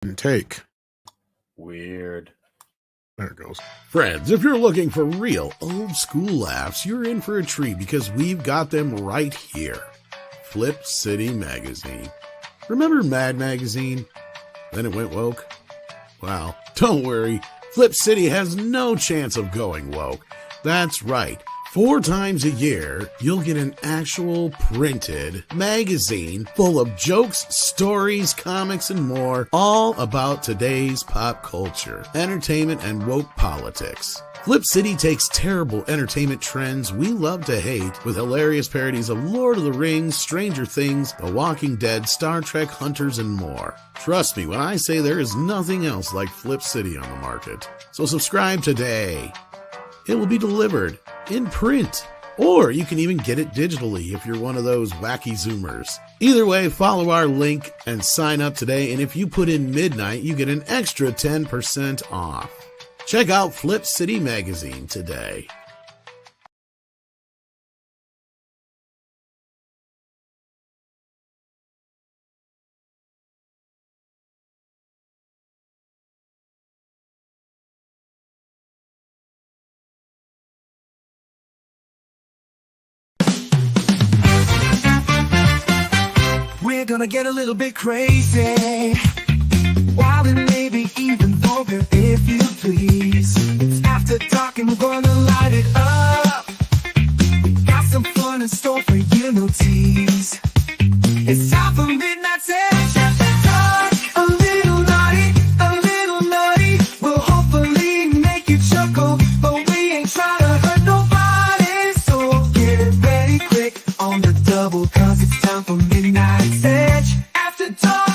And take. Weird. There it goes. Friends, if you're looking for real old school laughs, you're in for a treat because we've got them right here. Flip City Magazine. Remember MEAD magazine? Then it went woke? Well, don't worry. Flip City has no chance of going woke. That's right. 4 times a year, you'll get an actual printed magazine full of jokes, stories, comics, and more, all about today's pop culture, entertainment, and woke politics. Flip City takes terrible entertainment trends we love to hate with hilarious parodies of Lord of the Rings, Stranger Things, The Walking Dead, Star Trek, Hunters, and more. Trust me when I say there is nothing else like Flip City on the market. So subscribe today. It will be delivered in print, or you can even get it digitally if you're one of those wacky Zoomers. Either way, follow our link and sign up today, and if you put in midnight, you get an extra 10% off. Check out Flip City Magazine today. We're gonna get a little bit crazy, wild and maybe even vulgar, if you please. It's after dark and we're gonna light it up. We got some fun in store for you, no tease. It's time for Midnight Edge after dark. A little naughty, will hopefully make you chuckle, but we ain't trying to hurt nobody. So get ready quick on the double, cause it's time for Midnight Edge after dark.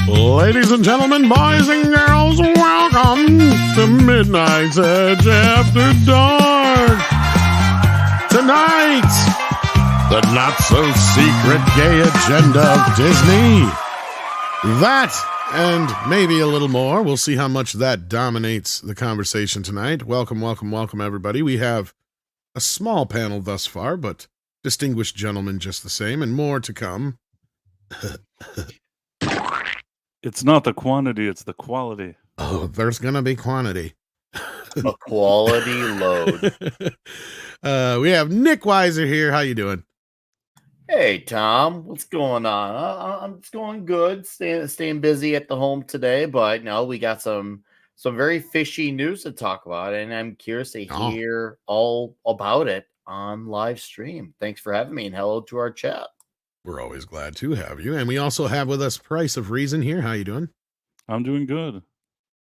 Ladies and gentlemen, boys and girls, welcome to Midnight's Edge After Dark. Tonight, the not-so-secret gay agenda of Disney. That, and maybe a little more. We'll see how much that dominates the conversation tonight. Welcome, everybody. We have a small panel thus far, but distinguished gentlemen just the same, and more to come. It's not the quantity, it's the quality. Oh, there's going to be quantity. A quality load. We have Nick Weiser here. How you doing? Hey, Tom. What's going on? I'm just going good. Staying busy at the home today, but no, we got some very fishy news to talk about, and I'm curious to hear all about it on live stream. Thanks for having me, and hello to our chat. We're always glad to have you. And we also have with us Price of Reason here. How you doing? I'm doing good.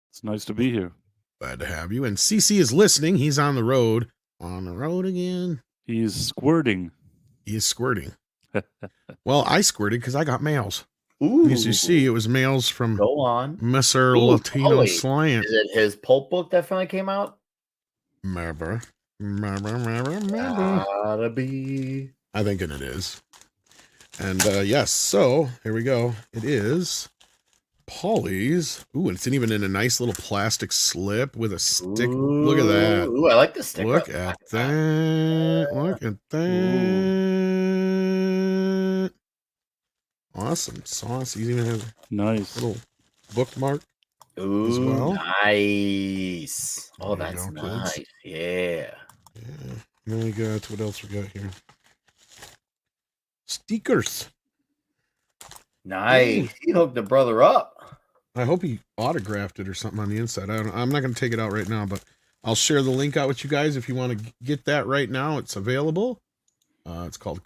It's nice to be here. Glad to have you. And CC is listening. He's on the road. On the road again. He's squirting. He is squirting. Well, I squirted because I got mails. Ooh. As you see, it was mails from Go on. Mr. Latino Slant. Is it his pulp book that finally came out? Remember. Gotta be. I think it is. And yes, so here we go. It is Polly's. Ooh, and it's even in a nice little plastic slip with a stick. Ooh. Look at that. Ooh, I like the stick. Look at that. Look at that. Awesome sauce. He even has nice a little bookmark. Ooh, as well. Nice. Oh, There you that's go, nice. kids. Yeah. Yeah. Then we got, what else we got here? Stickers. Nice. He hooked the brother up. I hope he autographed it or something on the inside. I'm not going to take it out right now, but I'll share the link out with you guys if you want to get that right now. It's available. It's called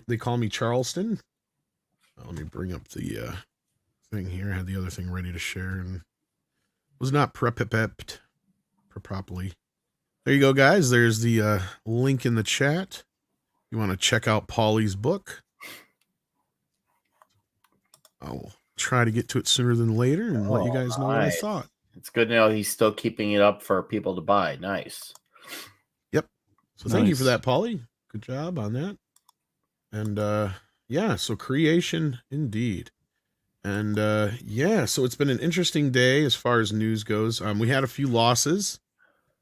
They Call Me Charleston. Let me bring up the thing here. I had the other thing ready to share and was not prepped properly. There you go, guys. There's the link in the chat. You want to check out Polly's book. I'll try to get to it sooner than later and let you guys know what I thought. It's good to know he's still keeping it up for people to buy. Nice. Yep. So thank you for that, Polly. Good job on that. And yeah, so creation indeed. And yeah, so it's been an interesting day as far as news goes. We had a few losses.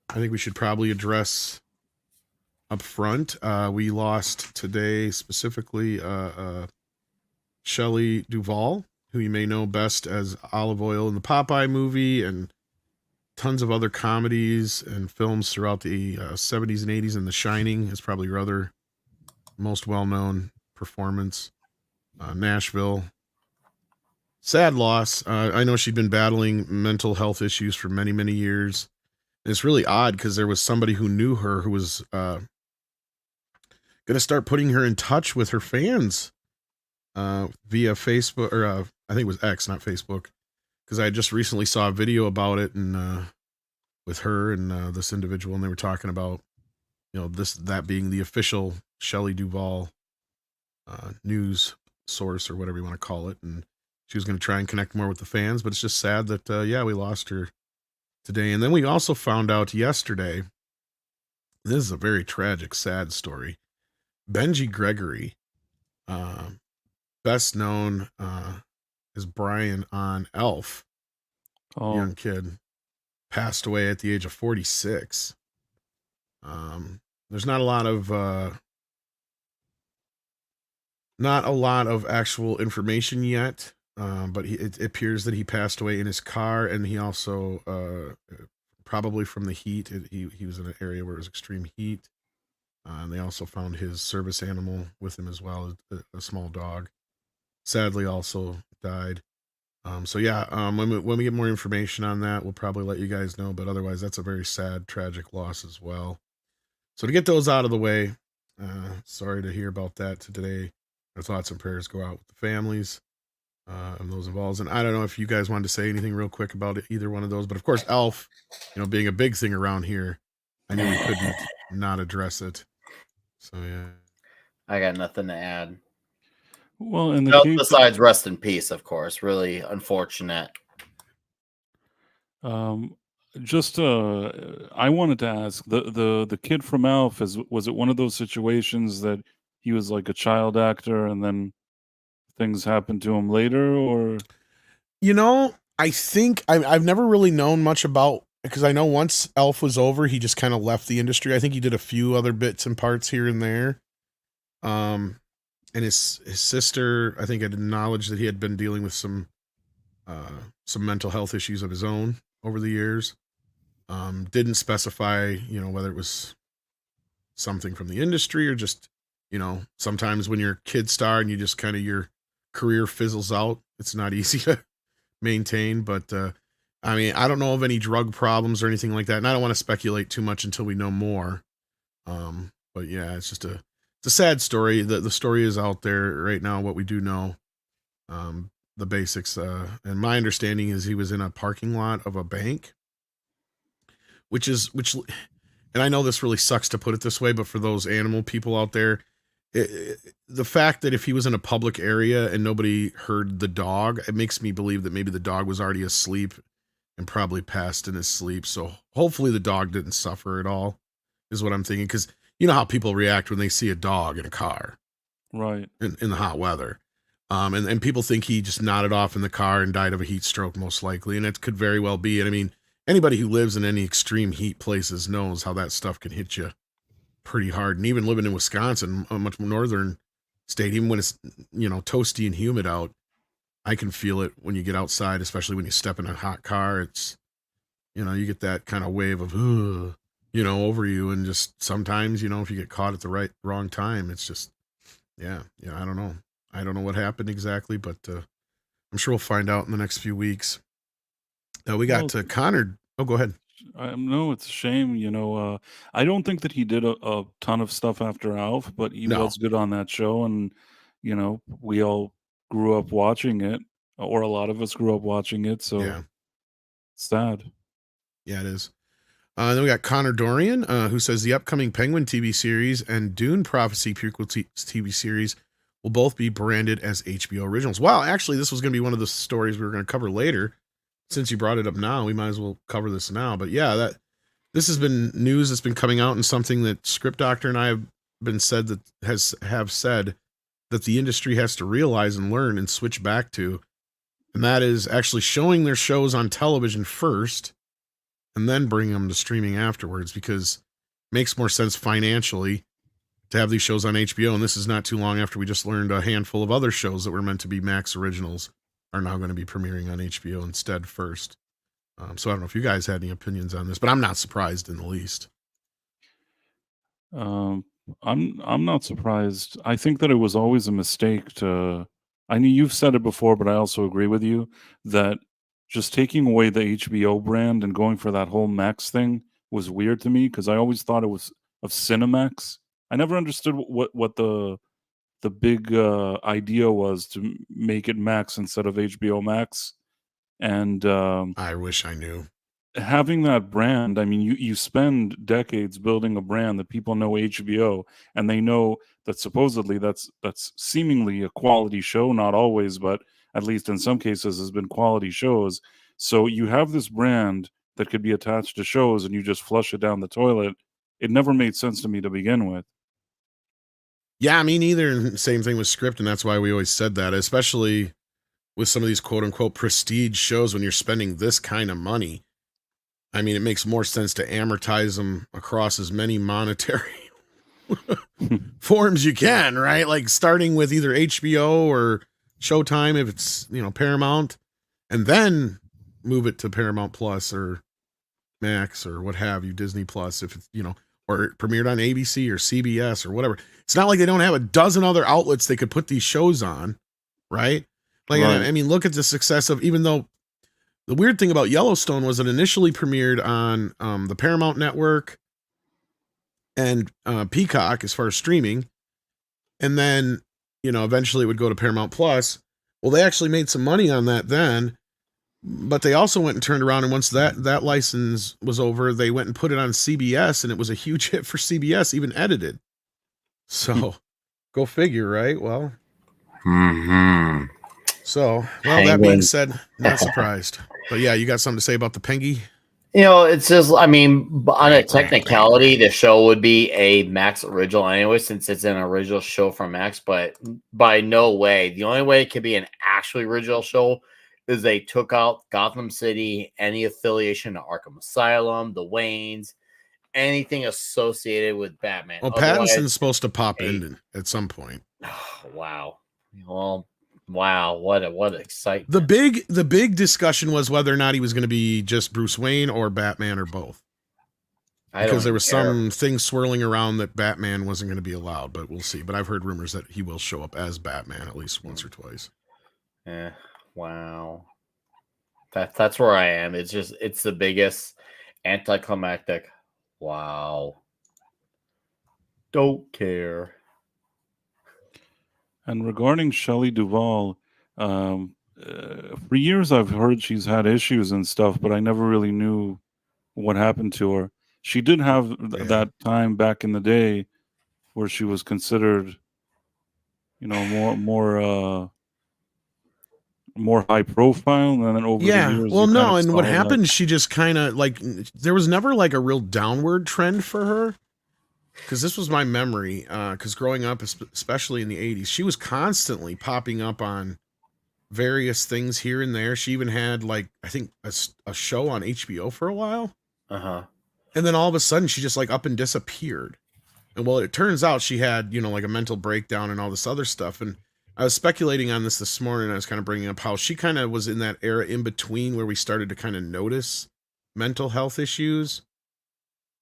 I think we should probably address up front. We lost today specifically Shelley Duvall, who you may know best as Olive Oil in the Popeye movie and tons of other comedies and films throughout the 70s and 80s, and The Shining is probably your other most well-known performance. Nashville. Sad loss. I know she'd been battling mental health issues for many, many years. And it's really odd because there was somebody who knew her who was going to start putting her in touch with her fans via Facebook, or I think it was X, not Facebook, because I just recently saw a video about it and with her and this individual, and they were talking about, that being the official Shelley Duvall news source or whatever you want to call it, and she was going to try and connect more with the fans. But it's just sad that we lost her today. And then we also found out yesterday, this is a very tragic, sad story. Benji Gregory, best known as Brian on Elf, young kid, passed away at the age of 46. There's not a lot of actual information yet, but it appears that he passed away in his car, and he also probably from the heat. He was in an area where it was extreme heat, and they also found his service animal with him as well, a small dog. Sadly, also died. When we get more information on that, we'll probably let you guys know. But otherwise, that's a very sad, tragic loss as well. So to get those out of the way, sorry to hear about that today. Our thoughts and prayers go out with the families of those involved. And I don't know if you guys wanted to say anything real quick about either one of those, but of course, Elf, being a big thing around here, I knew we couldn't not address it. So yeah, I got nothing to add. Well, in besides rest in peace, of course. Really unfortunate. I wanted to ask the kid from Elf, was it one of those situations that he was like a child actor and then things happened to him later, or? I think I've never really known much about, because I know once Elf was over, he just kind of left the industry. I think he did a few other bits and parts here and there. And his sister, I think, had acknowledged that he had been dealing with some mental health issues of his own over the years. Didn't specify, whether it was something from the industry or just, sometimes when you're a kid star and you just kind of, your career fizzles out, it's not easy to maintain. But I don't know of any drug problems or anything like that, and I don't want to speculate too much until we know more. But yeah, it's just a sad story. The story is out there right now, what we do know, the basics. And my understanding is he was in a parking lot of a bank, which, and I know this really sucks to put it this way, but for those animal people out there, the fact that if he was in a public area and nobody heard the dog, it makes me believe that maybe the dog was already asleep and probably passed in his sleep. So hopefully the dog didn't suffer at all, is what I'm thinking. Because you know how people react when they see a dog in a car, right? In the hot weather. And people think he just nodded off in the car and died of a heat stroke, most likely. And it could very well be. And I mean, anybody who lives in any extreme heat places knows how that stuff can hit you pretty hard. And even living in Wisconsin, a much northern state, even when it's, toasty and humid out, I can feel it when you get outside, especially when you step in a hot car. It's, you get that kind of wave of, over you. And just sometimes, if you get caught at the wrong time, it's just, I don't know. I don't know what happened exactly, but I'm sure we'll find out in the next few weeks. We got Connor. Oh, go ahead. No, it's a shame. I don't think that he did a ton of stuff after Alf, but he was good on that show. And, we all grew up watching it, or a lot of us grew up watching it. So yeah, sad. Yeah, it is. Then we got Connor Dorian, who says the upcoming Penguin TV series and Dune Prophecy prequel TV series will both be branded as HBO originals. Wow, actually, this was going to be one of the stories we were going to cover later. Since you brought it up now, we might as well cover this now. But yeah, this has been news that's been coming out, and something that Script Doctor and I have said that the industry has to realize and learn and switch back to, and that is actually showing their shows on television first and then bring them to streaming afterwards. Because makes more sense financially to have these shows on HBO. And this is not too long after we just learned a handful of other shows that were meant to be Max originals are now going to be premiering on HBO instead first. So I don't know if you guys had any opinions on this, but I'm not surprised in the least. I'm not surprised. I think that it was always a mistake to. I mean, you've said it before, but I also agree with you that just taking away the HBO brand and going for that whole Max thing was weird to me because I always thought it was of Cinemax. I never understood what the big idea was to make it Max instead of HBO Max. And I wish I knew. Having that brand, I mean, you spend decades building a brand that people know HBO, and they know that supposedly that's seemingly a quality show, not always, but at least in some cases has been quality shows. So you have this brand that could be attached to shows, and you just flush it down the toilet. It never made sense to me to begin with. Yeah, me neither. Same thing with script, and that's why we always said that, especially with some of these quote-unquote prestige shows when you're spending this kind of money. I mean, it makes more sense to amortize them across as many monetary forms you can, right? Like starting with either HBO or Showtime if it's, Paramount, and then move it to Paramount Plus or Max or what have you, Disney Plus, if it's, or it premiered on ABC or CBS or whatever. It's not like they don't have a dozen other outlets they could put these shows on, right? Like, right. I mean, look at the success of, even though the weird thing about Yellowstone was it initially premiered on the Paramount Network and Peacock as far as streaming. And then, eventually it would go to Paramount Plus. Well, they actually made some money on that then, but they also went and turned around, and once that license was over, they went and put it on CBS, and it was a huge hit for CBS, even edited. So go figure, right? Well, so, that being said, not surprised. But yeah, you got something to say about the Pengy? It's just, I mean, on a technicality, the show would be a Max original anyway, since it's an original show from Max, but by no way. The only way it could be an actually original show is they took out Gotham City, any affiliation to Arkham Asylum, the Waynes, anything associated with Batman. Well, Pattinson's supposed to pop in at some point. Oh, wow. Well, wow, what excitement. The big discussion was whether or not he was going to be just Bruce Wayne or Batman or both. Because there was some things swirling around that Batman wasn't going to be allowed, but we'll see. But I've heard rumors that he will show up as Batman at least once or twice. Yeah, wow. That's where I am. It's the biggest anticlimactic. Wow. Don't care. And regarding Shelley Duvall, for years I've heard she's had issues and stuff, but I never really knew what happened to her. She did have that time back in the day where she was considered, more high profile, and then over the years. Well, no, and what happened? She just kind of there was never a real downward trend for her. Because this was my memory, because growing up, especially in the 80s, she was constantly popping up on various things here and there. She even had, I think, a show on HBO for a while. Uh-huh. And then all of a sudden, she just, up and disappeared. And, well, it turns out she had, a mental breakdown and all this other stuff. And I was speculating on this morning. I was kind of bringing up how she kind of was in that era in between where we started to kind of notice mental health issues.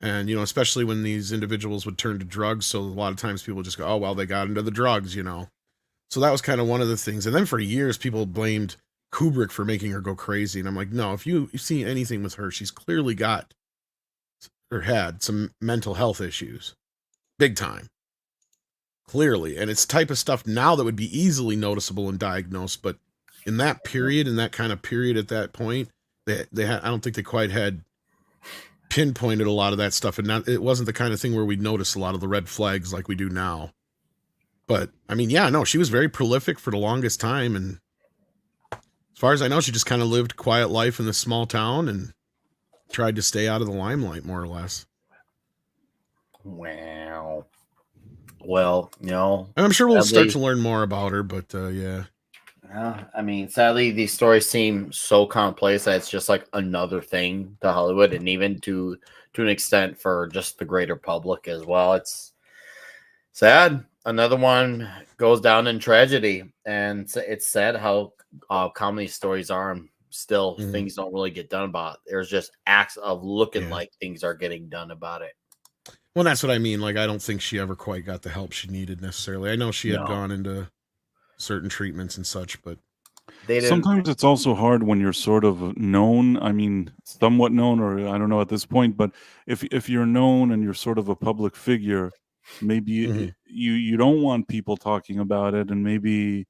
And, especially when these individuals would turn to drugs. So a lot of times people just go, oh, well, they got into the drugs, So that was kind of one of the things. And then for years, people blamed Kubrick for making her go crazy. And I'm like, no, if you see anything with her, she's clearly got or had some mental health issues. Big time. Clearly. And it's type of stuff now that would be easily noticeable and diagnosed. But in that period, in that kind of period at that point, they had, I don't think they quite had pinpointed a lot of that stuff, and it wasn't the kind of thing where we'd notice a lot of the red flags like we do now. But I mean, she was very prolific for the longest time, and as far as I know, she just kind of lived quiet life in this small town and tried to stay out of the limelight, more or less. Wow. Well, and I'm sure we'll start to learn more about her, but yeah. I mean, sadly, these stories seem so commonplace that it's just like another thing to Hollywood, and even to to an extent for just the greater public as well. It's sad. Another one goes down in tragedy, and it's sad how comedy stories are, and still things don't really get done about it. There's just acts of looking like things are getting done about it. Well, that's what I mean. Like, I don't think she ever quite got the help she needed necessarily. I know she had gone into certain treatments and such, but sometimes it's also hard when you're sort of known. I mean, somewhat known, or I don't know at this point, but if you're known and you're sort of a public figure, maybe you don't want people talking about it, and maybe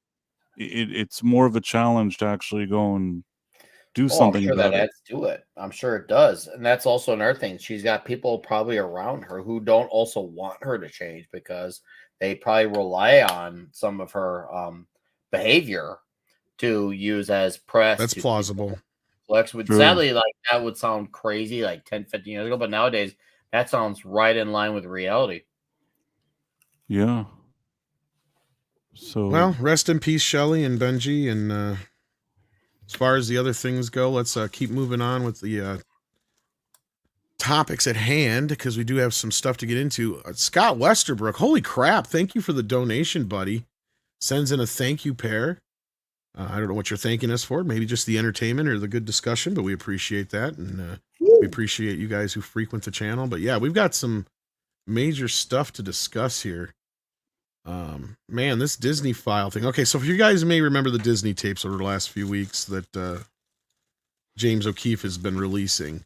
it's more of a challenge to actually go and do something I'm sure about that it. adds to it. I'm sure it does. And that's also another thing. She's got people probably around her who don't also want her to change because they probably rely on some of her behavior to use as press. That's plausible. Sadly, like that would sound crazy like 10, 15 years ago, but nowadays that sounds right in line with reality. Yeah. So, well, rest in peace, Shelley and Benji. And as far as the other things go, let's keep moving on with the topics at hand, because we do have some stuff to get into. Scott Westerbrook, holy crap, thank you for the donation, buddy. Sends in a thank you pair. I don't know what you're thanking us for, maybe just the entertainment or the good discussion, but we appreciate that, and we appreciate you guys who frequent the channel. But yeah, we've got some major stuff to discuss here. Man, this Disney file thing. Okay, so if you guys may remember the Disney tapes over the last few weeks that James O'Keefe has been releasing.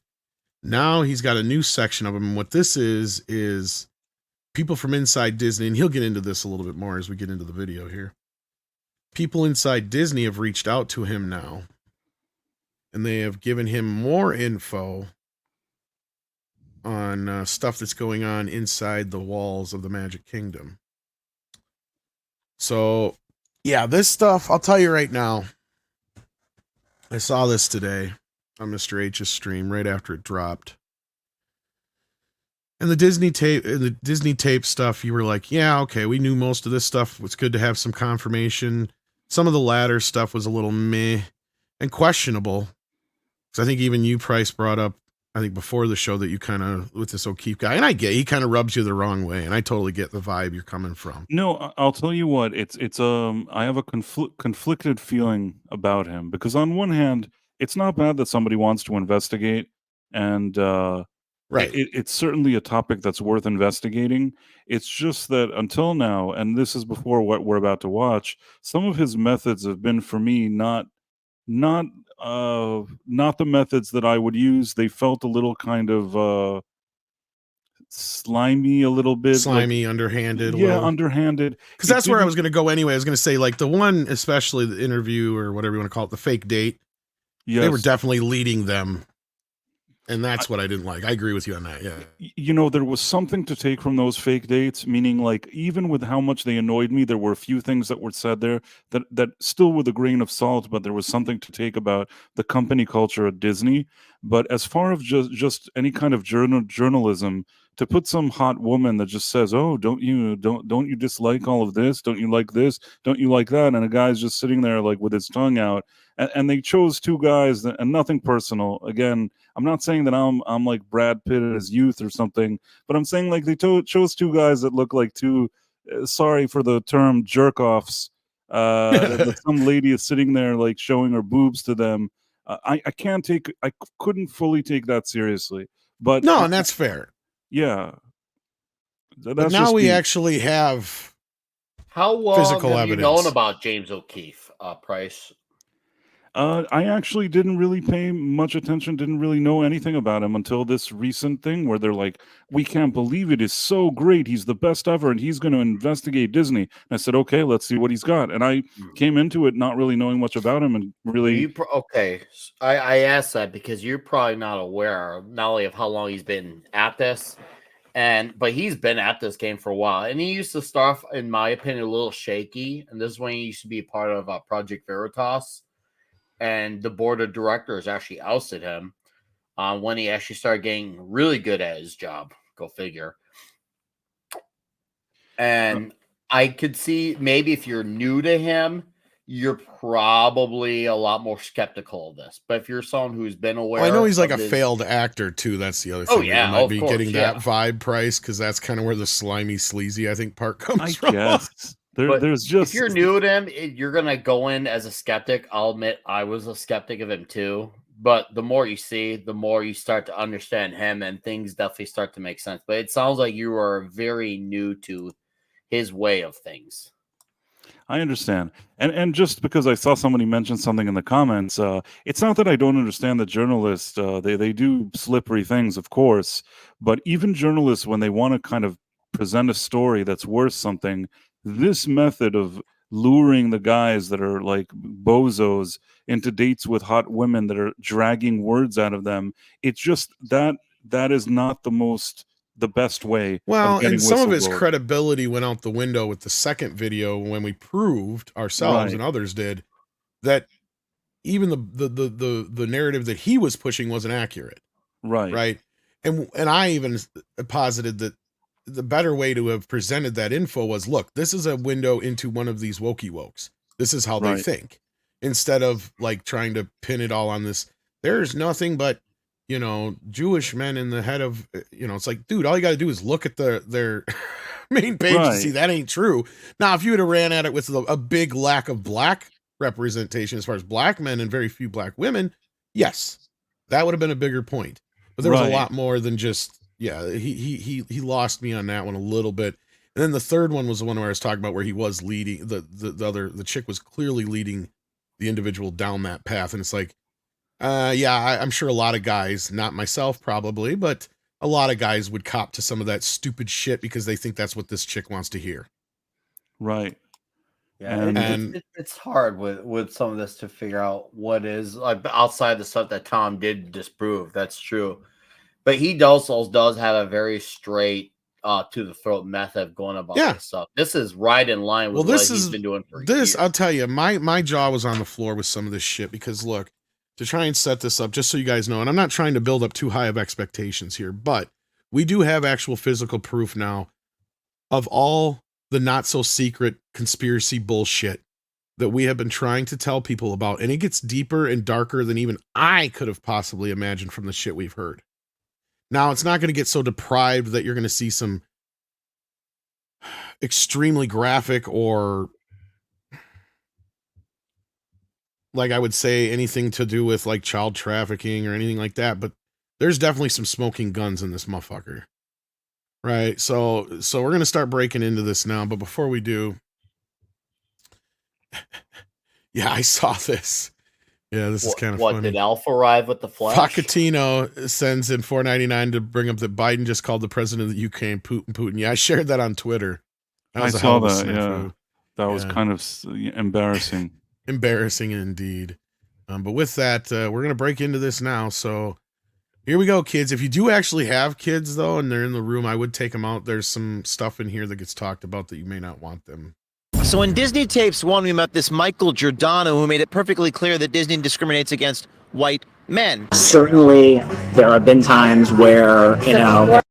Now he's got a new section of them. And what this is people from inside Disney, and he'll get into this a little bit more as we get into the video here. People inside Disney have reached out to him now, and they have given him more info on stuff that's going on inside the walls of the Magic Kingdom. So, yeah, this stuff, I'll tell you right now, I saw this today on Mr. H's stream right after it dropped. And the Disney tape stuff, you were like, yeah, okay, we knew most of this stuff. It's good to have some confirmation. Some of the latter stuff was a little meh and questionable. Because I think even you, Price, brought up, I think before the show, that you kind of, with this O'Keefe guy, and I get, he kind of rubs you the wrong way, and I totally get the vibe you're coming from. No, I'll tell you what, it's I have a conflicted feeling about him, because on one hand, it's not bad that somebody wants to investigate, and right, it's certainly a topic that's worth investigating. It's just that until now, and this is before what we're about to watch, some of his methods have been, for me, not the methods that I would use. They felt a little kind of slimy, a little bit slimy, like, underhanded. Yeah, underhanded. Because that's where I was going to go anyway. I was going to say, like, the one, especially the interview or whatever you want to call it, the fake date. Yes. They were definitely leading them. And that's what I didn't like. I agree with you on that. Yeah. You know, there was something to take from those fake dates, meaning, like, even with how much they annoyed me, there were a few things that were said there that still with a grain of salt, but there was something to take about the company culture at Disney. But as far as just any kind of journalism, to put some hot woman that just says, "Oh, don't you dislike all of this? Don't you like this? Don't you like that?" And a guy's just sitting there like with his tongue out, and they chose two guys, and nothing personal. Again, I'm not saying that I'm like Brad Pitt in his youth or something, but I'm saying like they chose two guys that look like two, sorry for the term, jerk offs. Some lady is sitting there like showing her boobs to them. I couldn't fully take that seriously. But no, and that's fair. Yeah. But now we actually have how long physical have evidence. You known about James O'Keefe, Price? I actually didn't really pay much attention, didn't really know anything about him until this recent thing where they're like, "We can't believe it. Is so great. He's the best ever, and he's going to investigate Disney." And I said, "Okay, let's see what he's got." And I came into it not really knowing much about him, and really. I asked that because you're probably not aware not only of how long he's been at this, but he's been at this game for a while, and he used to start, in my opinion, a little shaky. And this is when he used to be a part of Project Veritas. And the board of directors actually ousted him when he actually started getting really good at his job. Go figure. And I could see maybe if you're new to him, you're probably a lot more skeptical of this. But if you're someone who's been aware, I know he's like of a this, failed actor too. That's the other thing. Oh yeah, you might of be course, getting yeah. that vibe price because that's kind of where the slimy, sleazy, I think, part comes I from. guess But there's just if you're new to him, you're gonna go in as a skeptic. I'll admit I was a skeptic of him too. But the more you see, the more you start to understand him, and things definitely start to make sense. But it sounds like you are very new to his way of things. I understand. And just because I saw somebody mention something in the comments, it's not that I don't understand that journalists, they do slippery things, of course, but even journalists, when they want to kind of present a story that's worth something, this method of luring the guys that are like bozos into dates with hot women that are dragging words out of them, it's just that is not the best way Well, of getting and some of his whistleblowers. credibility went out the window with the second video when we proved ourselves Right. and others did that even the narrative that he was pushing wasn't accurate, Right. right? And I even posited that the better way to have presented that info was, look, this is a window into one of these wokey wokes. This is how they Right. think, instead of like trying to pin it all on this. There's nothing but, you know, Jewish men in the head of, you know, it's like, dude, all you got to do is look at their main page to see Right. that ain't true. Now, if you would have ran at it with a big lack of black representation as far as black men and very few black women, yes, that would have been a bigger point. But there was a Right. lot more than just, yeah, he lost me on that one a little bit. And then the third one was the one where I was talking about where he was leading the chick was clearly leading the individual down that path. And it's like, yeah, I'm sure a lot of guys, not myself probably, but a lot of guys would cop to some of that stupid shit because they think that's what this chick wants to hear. Right. Yeah, And it's hard with some of this to figure out what is like outside the stuff that Tom did disprove. That's true, but he also does have a very straight to the throat method going about this stuff. This is right in line with what he's been doing for years. I'll tell you, my jaw was on the floor with some of this shit because look, to try and set this up, just so you guys know, and I'm not trying to build up too high of expectations here, but we do have actual physical proof now of all the not so secret conspiracy bullshit that we have been trying to tell people about. And it gets deeper and darker than even I could have possibly imagined from the shit we've heard. Now, it's not going to get so deprived that you're going to see some extremely graphic or, like I would say, anything to do with like child trafficking or anything like that. But there's definitely some smoking guns in this motherfucker. Right. So we're going to start breaking into this now. But before we do, yeah, I saw this. Yeah, this is kind of funny. What did Alpha arrive with the flash? Facatino sends in $4.99 to bring up that Biden just called the president of the UK Putin. Yeah, I shared that on Twitter. I saw that. Yeah, that was kind of embarrassing. Embarrassing indeed. But with that, we're gonna break into this now. So here we go, kids. If you do actually have kids though, and they're in the room, I would take them out. There's some stuff in here that gets talked about that you may not want them. So in Disney Tapes 1, we met this Michael Giordano who made it perfectly clear that Disney discriminates against white men. Certainly, there have been times where, you know,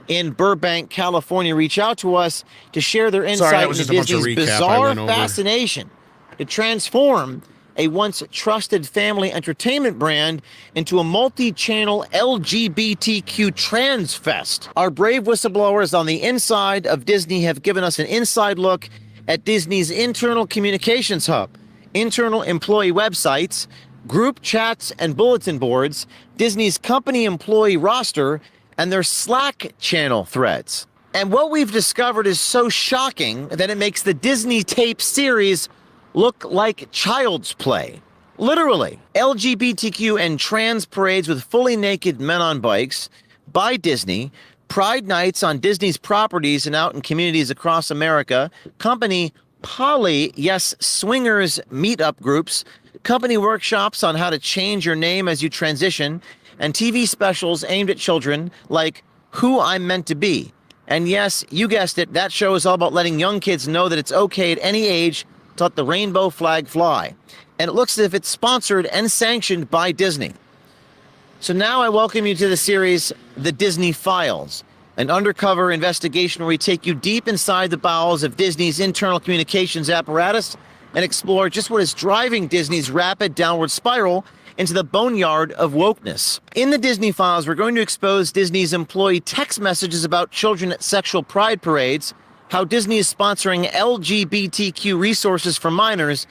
in Burbank, California, reach out to us to share their insight into Disney's bizarre fascination to transform a once trusted family entertainment brand into a multi-channel LGBTQ trans fest. Our brave whistleblowers on the inside of Disney have given us an inside look at Disney's internal communications hub, internal employee websites, group chats and bulletin boards, Disney's company employee roster, and their Slack channel threads. And what we've discovered is so shocking that it makes the Disney Tape series look like child's play. Literally, LGBTQ and trans parades with fully naked men on bikes by Disney, pride nights on Disney's properties and out in communities across America, company poly, yes, swingers meetup groups, company workshops on how to change your name as you transition, and TV specials aimed at children like Who I'm Meant to Be. And yes, you guessed it, that show is all about letting young kids know that it's okay at any age to let the rainbow flag fly. And it looks as if it's sponsored and sanctioned by Disney. So now I welcome you to the series, The Disney Files, an undercover investigation where we take you deep inside the bowels of Disney's internal communications apparatus and explore just what is driving Disney's rapid downward spiral into the boneyard of wokeness. In the Disney Files, we're going to expose Disney's employee text messages about children at sexual pride parades, how Disney is sponsoring LGBTQ resources for minors,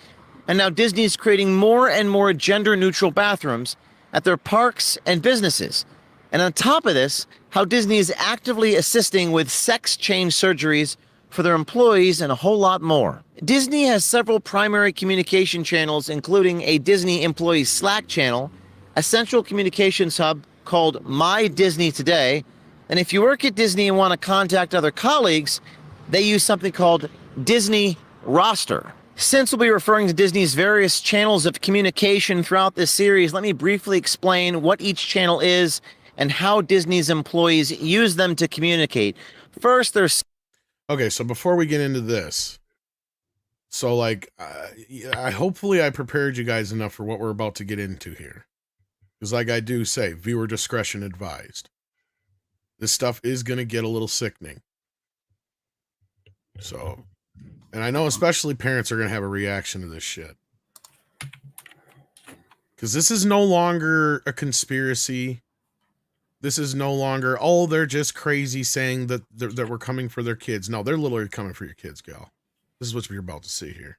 and now Disney is creating more and more gender-neutral bathrooms at their parks and businesses. And on top of this, how Disney is actively assisting with sex change surgeries for their employees and a whole lot more. Disney has several primary communication channels, including a Disney employee Slack channel, a central communications hub called My Disney Today, and if you work at Disney and want to contact other colleagues, they use something called Disney Roster. Since we'll be referring to Disney's various channels of communication throughout this series, let me briefly explain what each channel is and how Disney's employees use them to communicate. First, there's... Okay, so before we get into this, so like, hopefully I prepared you guys enough for what we're about to get into here. Because like I do say, viewer discretion advised. This stuff is going to get a little sickening. So, and I know especially parents are going to have a reaction to this shit. Because this is no longer a conspiracy. This is no longer, oh, they're just crazy saying that we're coming for their kids. No, they're literally coming for your kids, gal. This is what you're about to see here.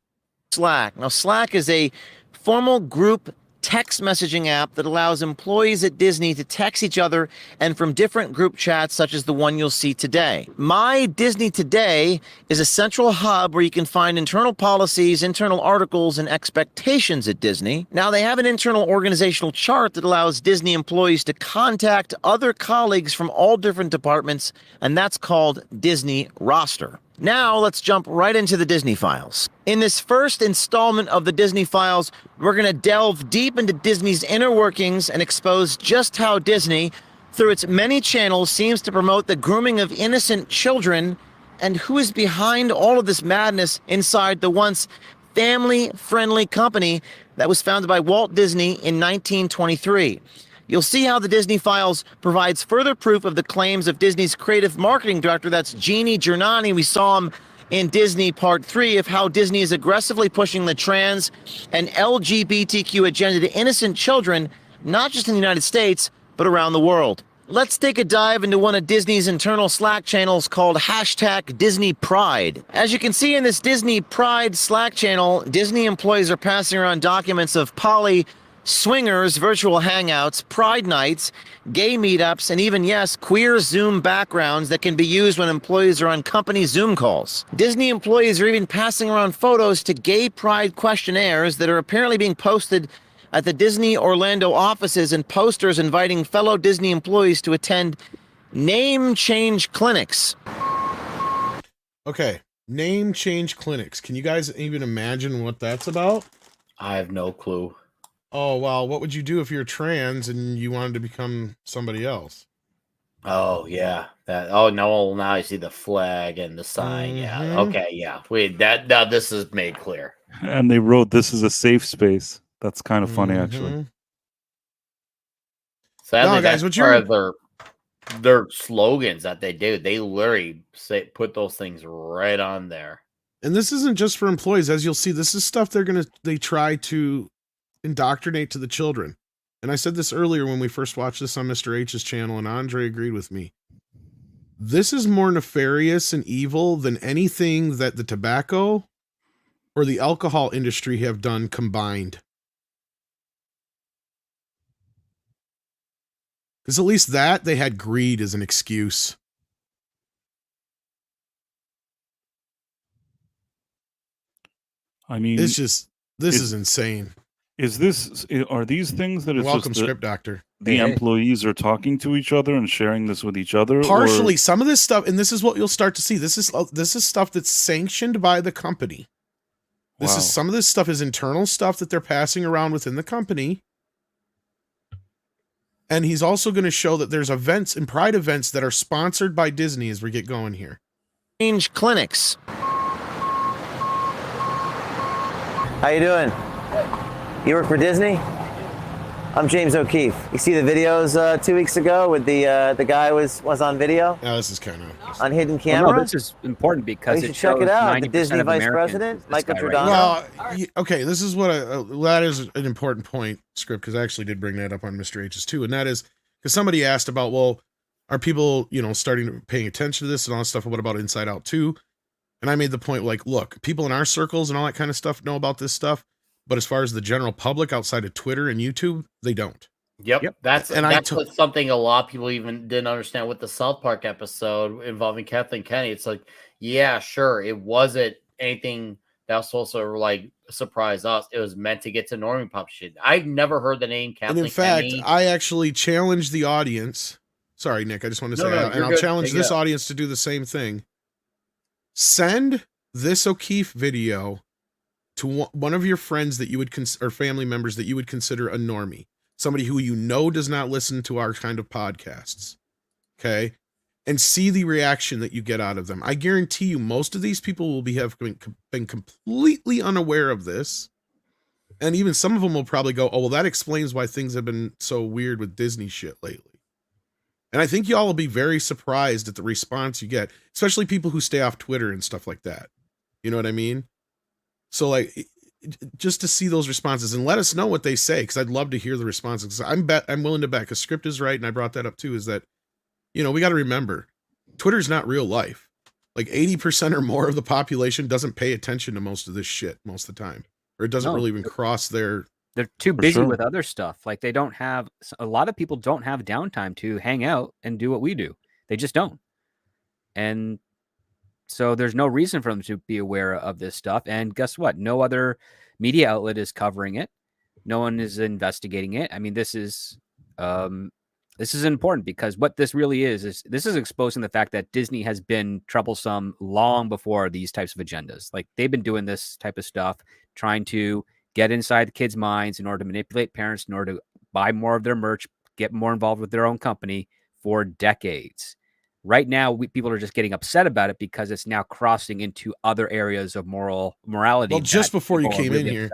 Slack. Now, Slack is a formal group text messaging app that allows employees at Disney to text each other and from different group chats such as the one you'll see today. My Disney Today is a central hub where you can find internal policies, internal articles, and expectations at Disney. Now, they have an internal organizational chart that allows Disney employees to contact other colleagues from all different departments, and that's called Disney Roster. Now, let's jump right into the Disney Files. In this first installment of the Disney Files, we're going to delve deep into Disney's inner workings and expose just how Disney, through its many channels, seems to promote the grooming of innocent children and who is behind all of this madness inside the once family-friendly company that was founded by Walt Disney in 1923. You'll see how the Disney Files provides further proof of the claims of Disney's creative marketing director, that's Jeannie Giannani. We saw him in Disney Part 3 of how Disney is aggressively pushing the trans and LGBTQ agenda to innocent children, not just in the United States, but around the world. Let's take a dive into one of Disney's internal Slack channels called #DisneyPride. As you can see in this Disney Pride Slack channel, Disney employees are passing around documents of poly, swingers, virtual hangouts, pride nights, gay meetups, and even, yes, queer Zoom backgrounds that can be used when employees are on company Zoom calls. Disney employees are even passing around photos to gay pride questionnaires that are apparently being posted at the Disney Orlando offices and posters inviting fellow Disney employees to attend name change clinics. Okay, name change clinics. Can you guys even imagine what that's about? I have no clue. Oh, well, what would you do if you're trans and you wanted to become somebody else? Oh, yeah. Oh, no, now I see the flag and the sign. Yeah. Okay, yeah. Wait, now this is made clear. And they wrote, "This is a safe space." That's kind of funny, actually. Sadly, guys, that's part of their slogans that they do. They literally put those things right on there. And this isn't just for employees. As you'll see, this is stuff they try to indoctrinate to the children. And I said this earlier when we first watched this on Mr. H's channel, and Andre agreed with me. This is more nefarious and evil than anything that the tobacco or the alcohol industry have done combined. Because at least that, they had greed as an excuse. I mean, it's just, this is insane. Are these things that it's welcome, just script doctor? The employees are talking to each other and sharing this with each other? Partially, some of this stuff, and this is what you'll start to see. This is stuff that's sanctioned by the company. This is some of this stuff is internal stuff that they're passing around within the company. And he's also going to show that there's events and pride events that are sponsored by Disney as we get going here. Change clinics. How you doing? You work for Disney? I'm James O'Keefe. You see the videos 2 weeks ago with the guy was on video? Yeah, this is kind of on hidden camera. Well, no, this is important because you should check it out. The Disney Vice President, Michael Giordano. Well, okay, this is what that is an important point, Script, because I actually did bring that up on Mr. H's too, and that is because somebody asked about, well, are people starting to paying attention to this and all that stuff? And what about Inside Out 2? And I made the point, like, look, people in our circles and all that kind of stuff know about this stuff. But as far as the general public outside of Twitter and YouTube, they don't. Yep. That's something a lot of people even didn't understand with the South Park episode involving Kathleen Kennedy. It's like, yeah, sure, it wasn't anything that was supposed to like surprise us. It was meant to get to normie pop shit. I've never heard the name Kathleen And in fact, Kennedy. I actually challenged the audience. Sorry, Nick, I just want to say, and I'll challenge this audience to do the same thing. Send this O'Keefe video to one of your friends that you would or family members that you would consider a normie, somebody who does not listen to our kind of podcasts, okay, and see the reaction that you get out of them. I guarantee you most of these people will have been completely unaware of this, and even some of them will probably go, oh, well, that explains why things have been so weird with Disney shit lately. And I think y'all will be very surprised at the response you get, especially people who stay off Twitter and stuff like that. You know what I mean? So, like, just to see those responses and let us know what they say, because I'd love to hear the responses. I'm willing to bet, because Script is right, and I brought that up too, is that, we got to remember, Twitter's not real life. Like 80% or more of the population doesn't pay attention to most of this shit most of the time, or it doesn't really even cross their... They're too busy with other stuff. Like, a lot of people don't have downtime to hang out and do what we do. They just don't. And so there's no reason for them to be aware of this stuff. And guess what? No other media outlet is covering it. No one is investigating it. I mean, this is important, because what this really is this is exposing the fact that Disney has been troublesome long before these types of agendas. Like, they've been doing this type of stuff, trying to get inside the kids' minds in order to manipulate parents, in order to buy more of their merch, get more involved with their own company for decades. Right now, people are just getting upset about it because it's now crossing into other areas of morality. Well, just before you came in here,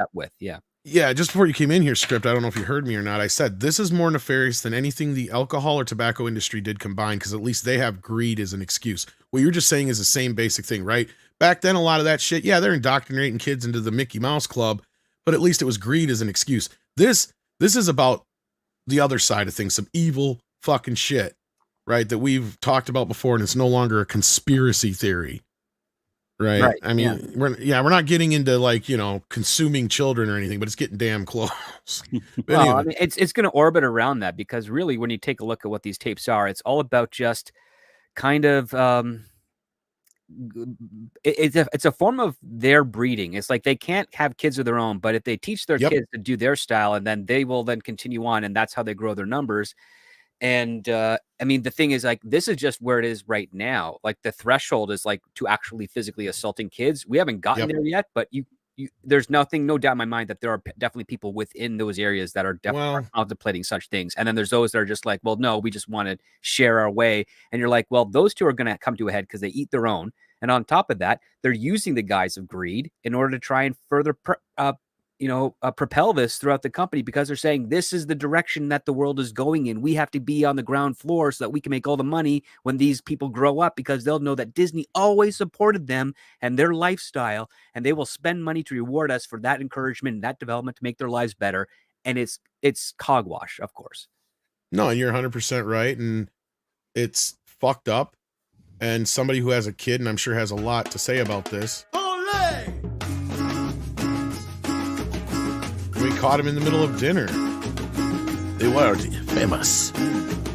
just before you came in here, Script, I don't know if you heard me or not. I said this is more nefarious than anything the alcohol or tobacco industry did combined, because at least they have greed as an excuse. What you're just saying is the same basic thing, right? Back then, a lot of that shit, they're indoctrinating kids into the Mickey Mouse Club, but at least it was greed as an excuse. This is about the other side of things, some evil fucking shit. Right, that we've talked about before, and it's no longer a conspiracy theory. Right. I mean, we're not getting into like, consuming children or anything, but it's getting damn close. Well, anyway. I mean, it's going to orbit around that, because really, when you take a look at what these tapes are, it's all about just kind of it's a form of their breeding. It's like they can't have kids of their own, but if they teach their kids to do their style, and then they will then continue on, and that's how they grow their numbers. And I mean, the thing is, like, this is just where it is right now. Like, the threshold is like to actually physically assaulting kids. We haven't gotten there yet, but there's no doubt in my mind that there are definitely people within those areas that are definitely contemplating such things. And then there's those that are just like, well, no, we just want to share our way. And you're like, well, those two are going to come to a head because they eat their own. And on top of that, they're using the guise of greed in order to try and further propel this throughout the company, because they're saying this is the direction that the world is going in. We have to be on the ground floor so that we can make all the money when these people grow up, because they'll know that Disney always supported them and their lifestyle, and they will spend money to reward us for that encouragement and that development to make their lives better. And it's hogwash, of course. No, you're 100% right, and it's fucked up. And somebody who has a kid, and I'm sure has a lot to say about this. We caught him in the middle of dinner. The world famous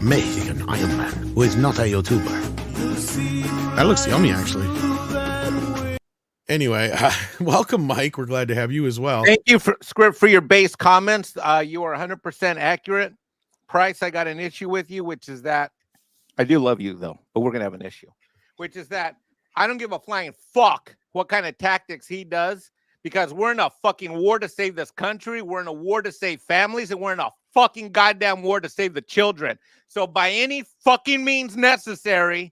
Mexican Iron Man, who is not a YouTuber. That looks yummy, actually. Anyway, welcome, Mike. We're glad to have you as well. Thank you, Script, for your base comments. You are 100% accurate. Price, I got an issue with you, which is that I do love you, though, but we're going to have an issue, which is that I don't give a flying fuck what kind of tactics he does, because we're in a fucking war to save this country. We're in a war to save families, and we're in a fucking goddamn war to save the children. So by any fucking means necessary,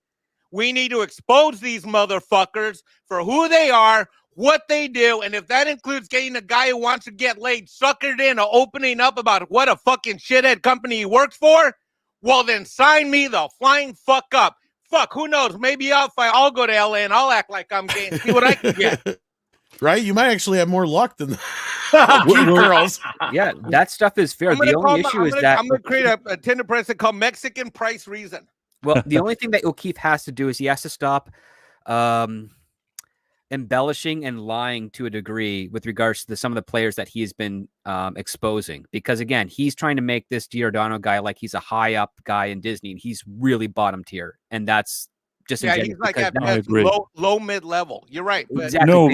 we need to expose these motherfuckers for who they are, what they do, and if that includes getting a guy who wants to get laid suckered into opening up about what a fucking shithead company he works for, well then sign me the flying fuck up. Fuck, who knows? Maybe I'll go to LA and I'll act like I'm gay and see what I can get. Right? You might actually have more luck than cute girls. Yeah, that stuff is fair. The only issue is that I'm going to create a Tinder person called Mexican Price Reason. Well, the only thing that O'Keefe has to do is he has to stop embellishing and lying to a degree with regards to some of the players that he's been exposing. Because again, he's trying to make this Giordano guy like he's a high up guy in Disney, and he's really bottom tier, and that's just he's like at low mid level. You're right. Exactly. No,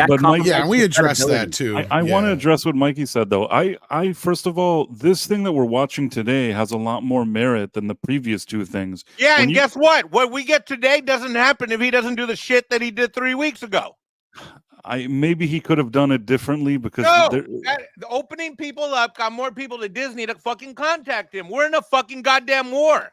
but Mike, yeah, we addressed that too. I want to address what Mikey said though. I first of all, this thing that we're watching today has a lot more merit than the previous two things. Yeah, and guess what? What we get today doesn't happen if he doesn't do the shit that he did 3 weeks ago. Maybe he could have done it differently because the opening people up got more people to Disney to fucking contact him. We're in a fucking goddamn war.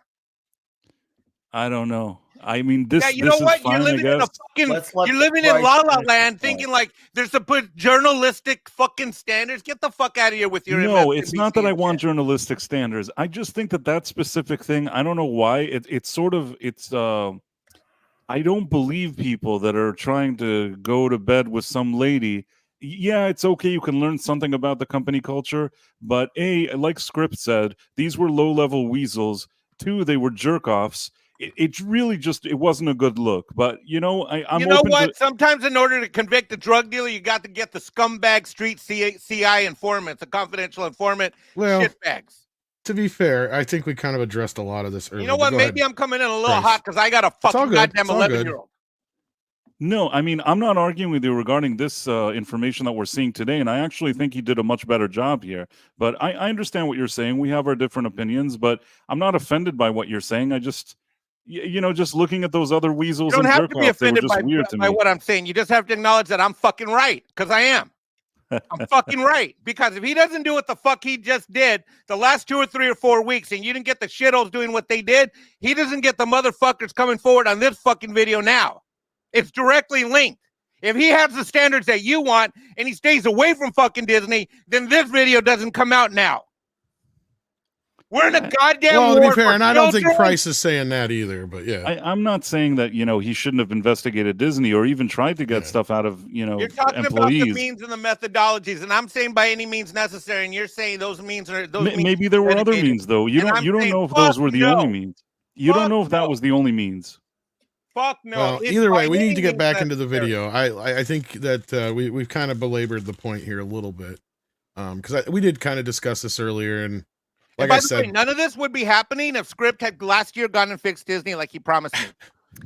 I don't know. I mean, this. Yeah, you know what? You're living in a fucking. You're living in La La Land, thinking like there's to put journalistic fucking standards. Get the fuck out of here with your. No, it's not that I want journalistic standards. I just think that specific thing. I don't know why. It's sort of. I don't believe people that are trying to go to bed with some lady. Yeah, it's okay. You can learn something about the company culture, but like Script said, these were low-level weasels. 2, they were jerk-offs. It really just, it wasn't a good look. But, you know, I'm open what? Sometimes in order to convict a drug dealer, you got to get the scumbag street CI informant, the confidential informant, shitbags. To be fair, I think we kind of addressed a lot of this earlier. You know what? Maybe I'm coming in a little hot because I got a fucking goddamn 11-year-old. No, I mean, I'm not arguing with you regarding this information that we're seeing today, and I actually think he did a much better job here. But I understand what you're saying. We have our different opinions, but I'm not offended by what you're saying. I just, you know, just looking at those other weasels and jerk-offs, they were just weird to me. By what I'm saying. You just have to acknowledge that I'm fucking right, because I am. I'm fucking right. Because if he doesn't do what the fuck he just did the last 2 or 3 or 4 weeks, and you didn't get the shitholes doing what they did, he doesn't get the motherfuckers coming forward on this fucking video now. It's directly linked. If he has the standards that you want and he stays away from fucking Disney, then this video doesn't come out now. We're in a goddamn war. Well, to be fair, and I don't think Price is saying that either, but yeah. I'm not saying that, you know, he shouldn't have investigated Disney or even tried to get stuff out of, you know, you're talking employees. About the means and the methodologies, and I'm saying by any means necessary, and you're saying those means are those means maybe there were other means though. You don't know if those were the only means. You don't know if that was the only means. Fuck no. Well, either way, we need to get back into the video. I think that we've kind of belabored the point here a little bit, because we did kind of discuss this earlier, and like I said, none of this would be happening if Script had last year gone and fixed Disney like he promised me.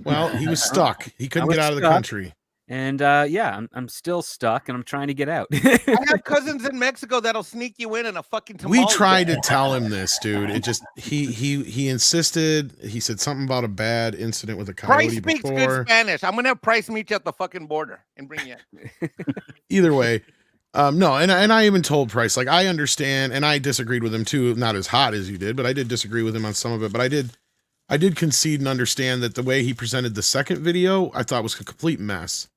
Well, he was stuck. He couldn't get out of the country. And yeah, I'm still stuck, and I'm trying to get out. I have cousins in Mexico that'll sneak you in a fucking tamale. We tried to tell him this, dude. It just he insisted. He said something about a bad incident with a coyote. Price speaks good Spanish. I'm gonna have Price meet you at the fucking border and bring you in. Either way, no, and I even told Price, like, I understand, and I disagreed with him too, not as hot as you did, but I did disagree with him on some of it. But I did concede and understand that the way he presented the second video, I thought was a complete mess.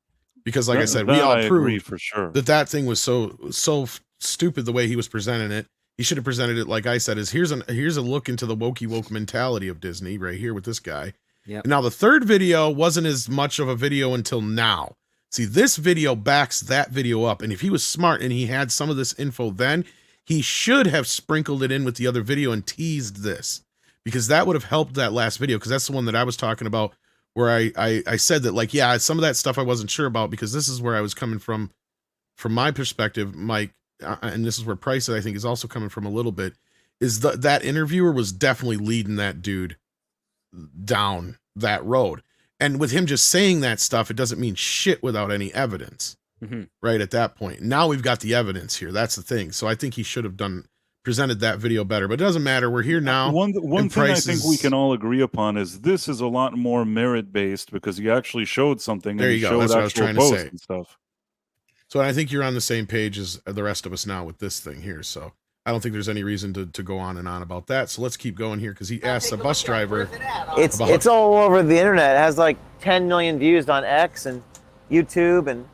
Because, like I said, we all proved for sure that thing was so stupid the way he was presenting it. He should have presented it, like I said, as here's a look into the woke mentality of Disney right here with this guy. Yep. Now, the third video wasn't as much of a video until now. See, this video backs that video up. And if he was smart and he had some of this info then, he should have sprinkled it in with the other video and teased this. Because that would have helped that last video. Because that's the one that I was talking about, where I said that, like, yeah, some of that stuff I wasn't sure about, because this is where I was coming from my perspective, Mike, and this is where Price, I think, is also coming from a little bit, is that interviewer was definitely leading that dude down that road. And with him just saying that stuff, it doesn't mean shit without any evidence, right at that point. Now we've got the evidence here. That's the thing. So I think he should have presented that video better, but it doesn't matter. We're here now. One thing I think we can all agree upon is this is a lot more merit based, because he actually showed something. There you go. That's what I was trying to say. And stuff. So I think you're on the same page as the rest of us now with this thing here. So I don't think there's any reason to go on and on about that. So let's keep going here, because he asked a bus driver. It's all over the internet. It has like 10 million views on X and YouTube, and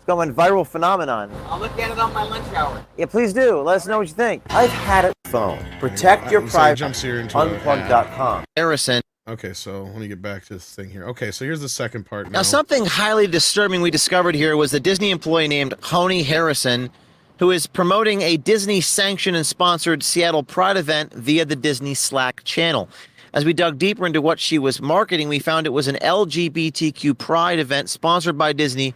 going viral phenomenon. I'll look at it on my lunch hour. Yeah, please do. Let us know what you think. I've had it. Phone. Protect your privacy. Unplug.com. Harrison. Okay, so let me get back to this thing here. Okay, so here's the second part Now, something highly disturbing we discovered here was a Disney employee named Honey Harrison, who is promoting a Disney-sanctioned and sponsored Seattle Pride event via the Disney Slack channel. As we dug deeper into what she was marketing, we found it was an LGBTQ Pride event sponsored by Disney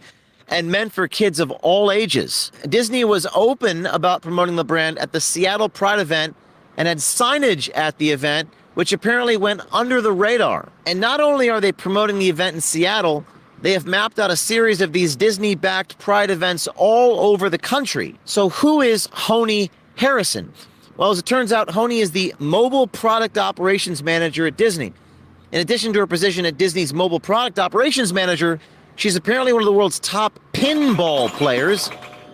and meant for kids of all ages. Disney was open about promoting the brand at the Seattle Pride event and had signage at the event, which apparently went under the radar. And not only are they promoting the event in Seattle, they have mapped out a series of these Disney-backed Pride events all over the country. So who is Honey Harrison? Well, as it turns out, Honey is the Mobile Product Operations Manager at Disney. In addition to her position at Disney's Mobile Product Operations Manager, she's apparently one of the world's top pinball players.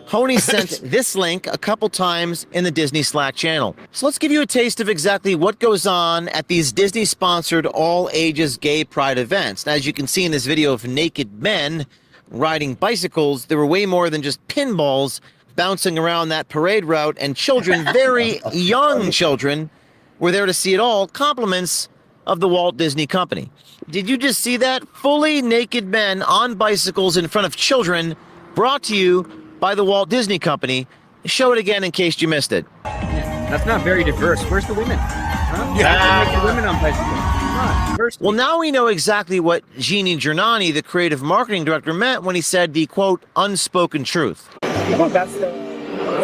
Honey sent this link a couple times in the Disney Slack channel. So let's give you a taste of exactly what goes on at these Disney-sponsored all-ages gay pride events. Now, as you can see in this video of naked men riding bicycles, there were way more than just pinballs bouncing around that parade route, and children, very young children, were there to see it all, compliments of the Walt Disney Company. Did you just see that? Fully naked men on bicycles in front of children, brought to you by the Walt Disney Company. Show it again in case you missed it. That's not very diverse. Where's the women? Huh? Yeah, women on bicycles. Well, now we know exactly what Jeannie Giannani, the creative marketing director, meant when he said the, quote, unspoken truth. That's the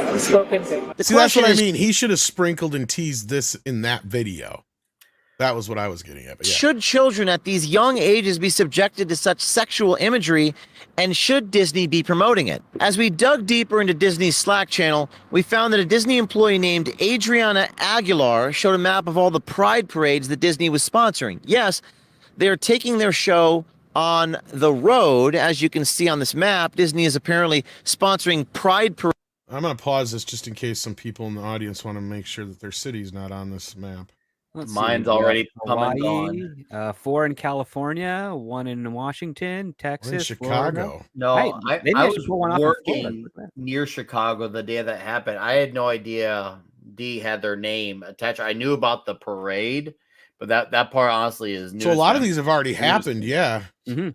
unspoken thing. See, that's what I mean. He should have sprinkled and teased this in that video. That was what I was getting at. But yeah. Should children at these young ages be subjected to such sexual imagery, and should Disney be promoting it? As we dug deeper into Disney's Slack channel, we found that a Disney employee named Adriana Aguilar showed a map of all the pride parades that Disney was sponsoring. Yes, they're taking their show on the road. As you can see on this map, Disney is apparently sponsoring pride parades. I'm going to pause this just in case some people in the audience want to make sure that their city's not on this map. Mine's already coming on. 4 in California, 1 in Washington, Texas, in Chicago. Florida. No, I was working near Chicago the day that happened. I had no idea D had their name attached. I knew about the parade, but that part honestly is new. So a lot of these have already happened. Yeah. Mm-hmm.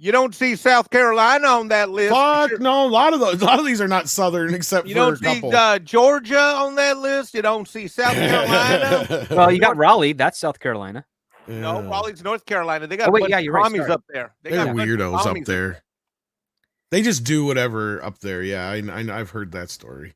You don't see South Carolina on that list. Fuck no, a lot of these are not Southern except you for a don't couple. see Georgia on that list. You don't see South Carolina. Well, you got Raleigh. That's South Carolina. Yeah. No, Raleigh's North Carolina. They got you're right, commies up there. They're weirdos up there. They just do whatever up there. Yeah, I've heard that story.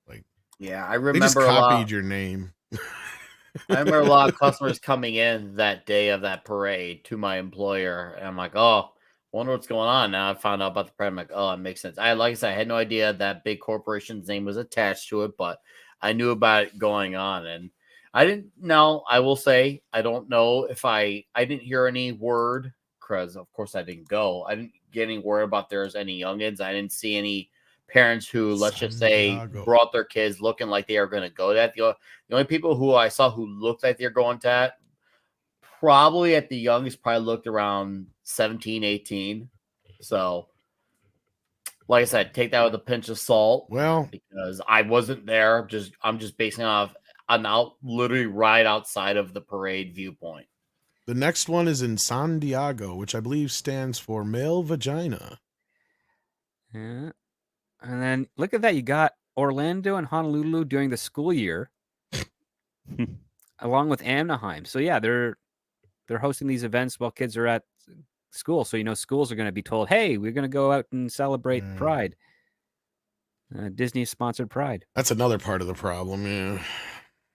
Like, yeah, I remember they just copied your name. I remember a lot of customers coming in that day of that parade to my employer, and I'm like, oh. Wonder what's going on. Now I found out about the parade. I'm like, oh, it makes sense. Like I said, I had no idea that big corporation's name was attached to it, but I knew about it going on. And I didn't know, I will say, I don't know if I didn't hear any word, because of course I didn't go. I didn't get any word about there's any youngins. I didn't see any parents who, let's just say, brought their kids looking like they are going to go to that. The only people who I saw who looked like they're going to that, probably at the youngest, probably looked around 17, 18. So, like I said, take that with a pinch of salt. Well, because I wasn't there. I'm just basing off. I'm out literally right outside of the parade viewpoint. The next one is in San Diego, which I believe stands for male vagina. Yeah. And then look at that. You got Orlando and Honolulu during the school year, along with Anaheim. So yeah, they're hosting these events while kids are at school. So, schools are going to be told, hey, we're going to go out and celebrate Pride. Disney-sponsored Pride. That's another part of the problem, yeah.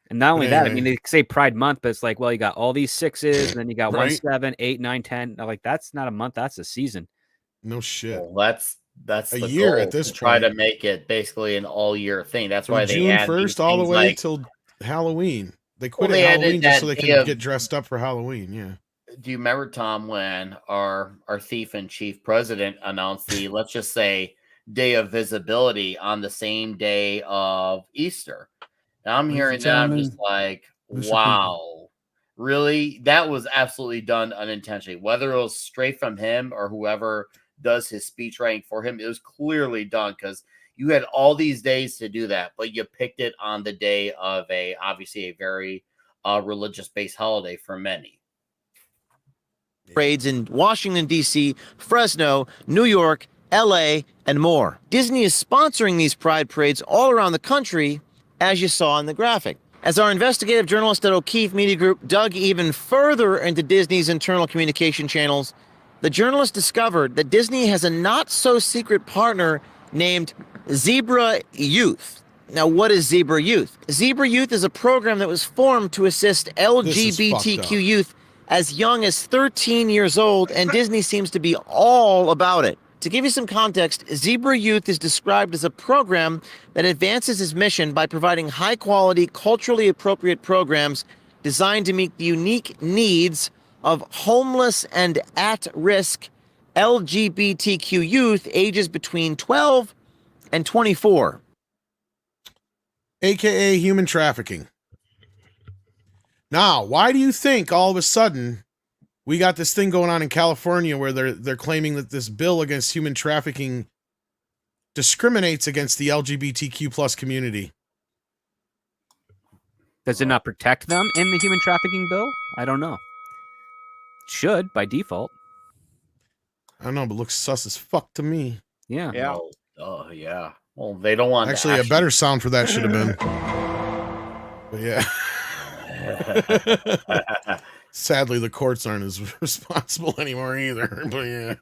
And not only that, I mean, they say Pride Month, but it's like, well, you got all these 6s, and then you got 1, 7, 8, 9, 10. Like, that's not a month, that's a season. No shit. Well, that's a the year goal, at this to try point. to make it basically an all-year thing. That's why they June add 1st all the way till Halloween. They quit at Halloween just so they can get dressed up for Halloween, yeah. Do you remember, Tom, when our thief and chief president announced the, let's just say, day of visibility on the same day of Easter? Now I'm hearing that, I'm just like, wow. Really? That was absolutely done unintentionally. Whether it was straight from him or whoever does his speech writing for him. It was clearly done because you had all these days to do that, but you picked it on the day of obviously a very religious-based holiday for many. Parades in Washington, D.C., Fresno, New York, L.A., and more. Disney is sponsoring these pride parades all around the country, as you saw in the graphic. As our investigative journalist at O'Keefe Media Group dug even further into Disney's internal communication channels, the journalist discovered that Disney has a not-so-secret partner named Zebra Youth. Now, what is Zebra Youth? Zebra Youth is a program that was formed to assist LGBTQ youth as young as 13 years old, and Disney seems to be all about it. To give you some context, Zebra Youth is described as a program that advances its mission by providing high-quality, culturally appropriate programs designed to meet the unique needs of homeless and at-risk LGBTQ youth ages between 12 and 24. AKA human trafficking. Now, why do you think all of a sudden we got this thing going on in California where they're claiming that this bill against human trafficking discriminates against the LGBTQ plus community? Does it not protect them in the human trafficking bill? I don't know. It should by default. I don't know, but looks sus as fuck to me. Yeah. Yeah. Oh, yeah. Well, they don't want actually a better sound for that should have been. But yeah. Sadly, the courts aren't as responsible anymore either. But yeah.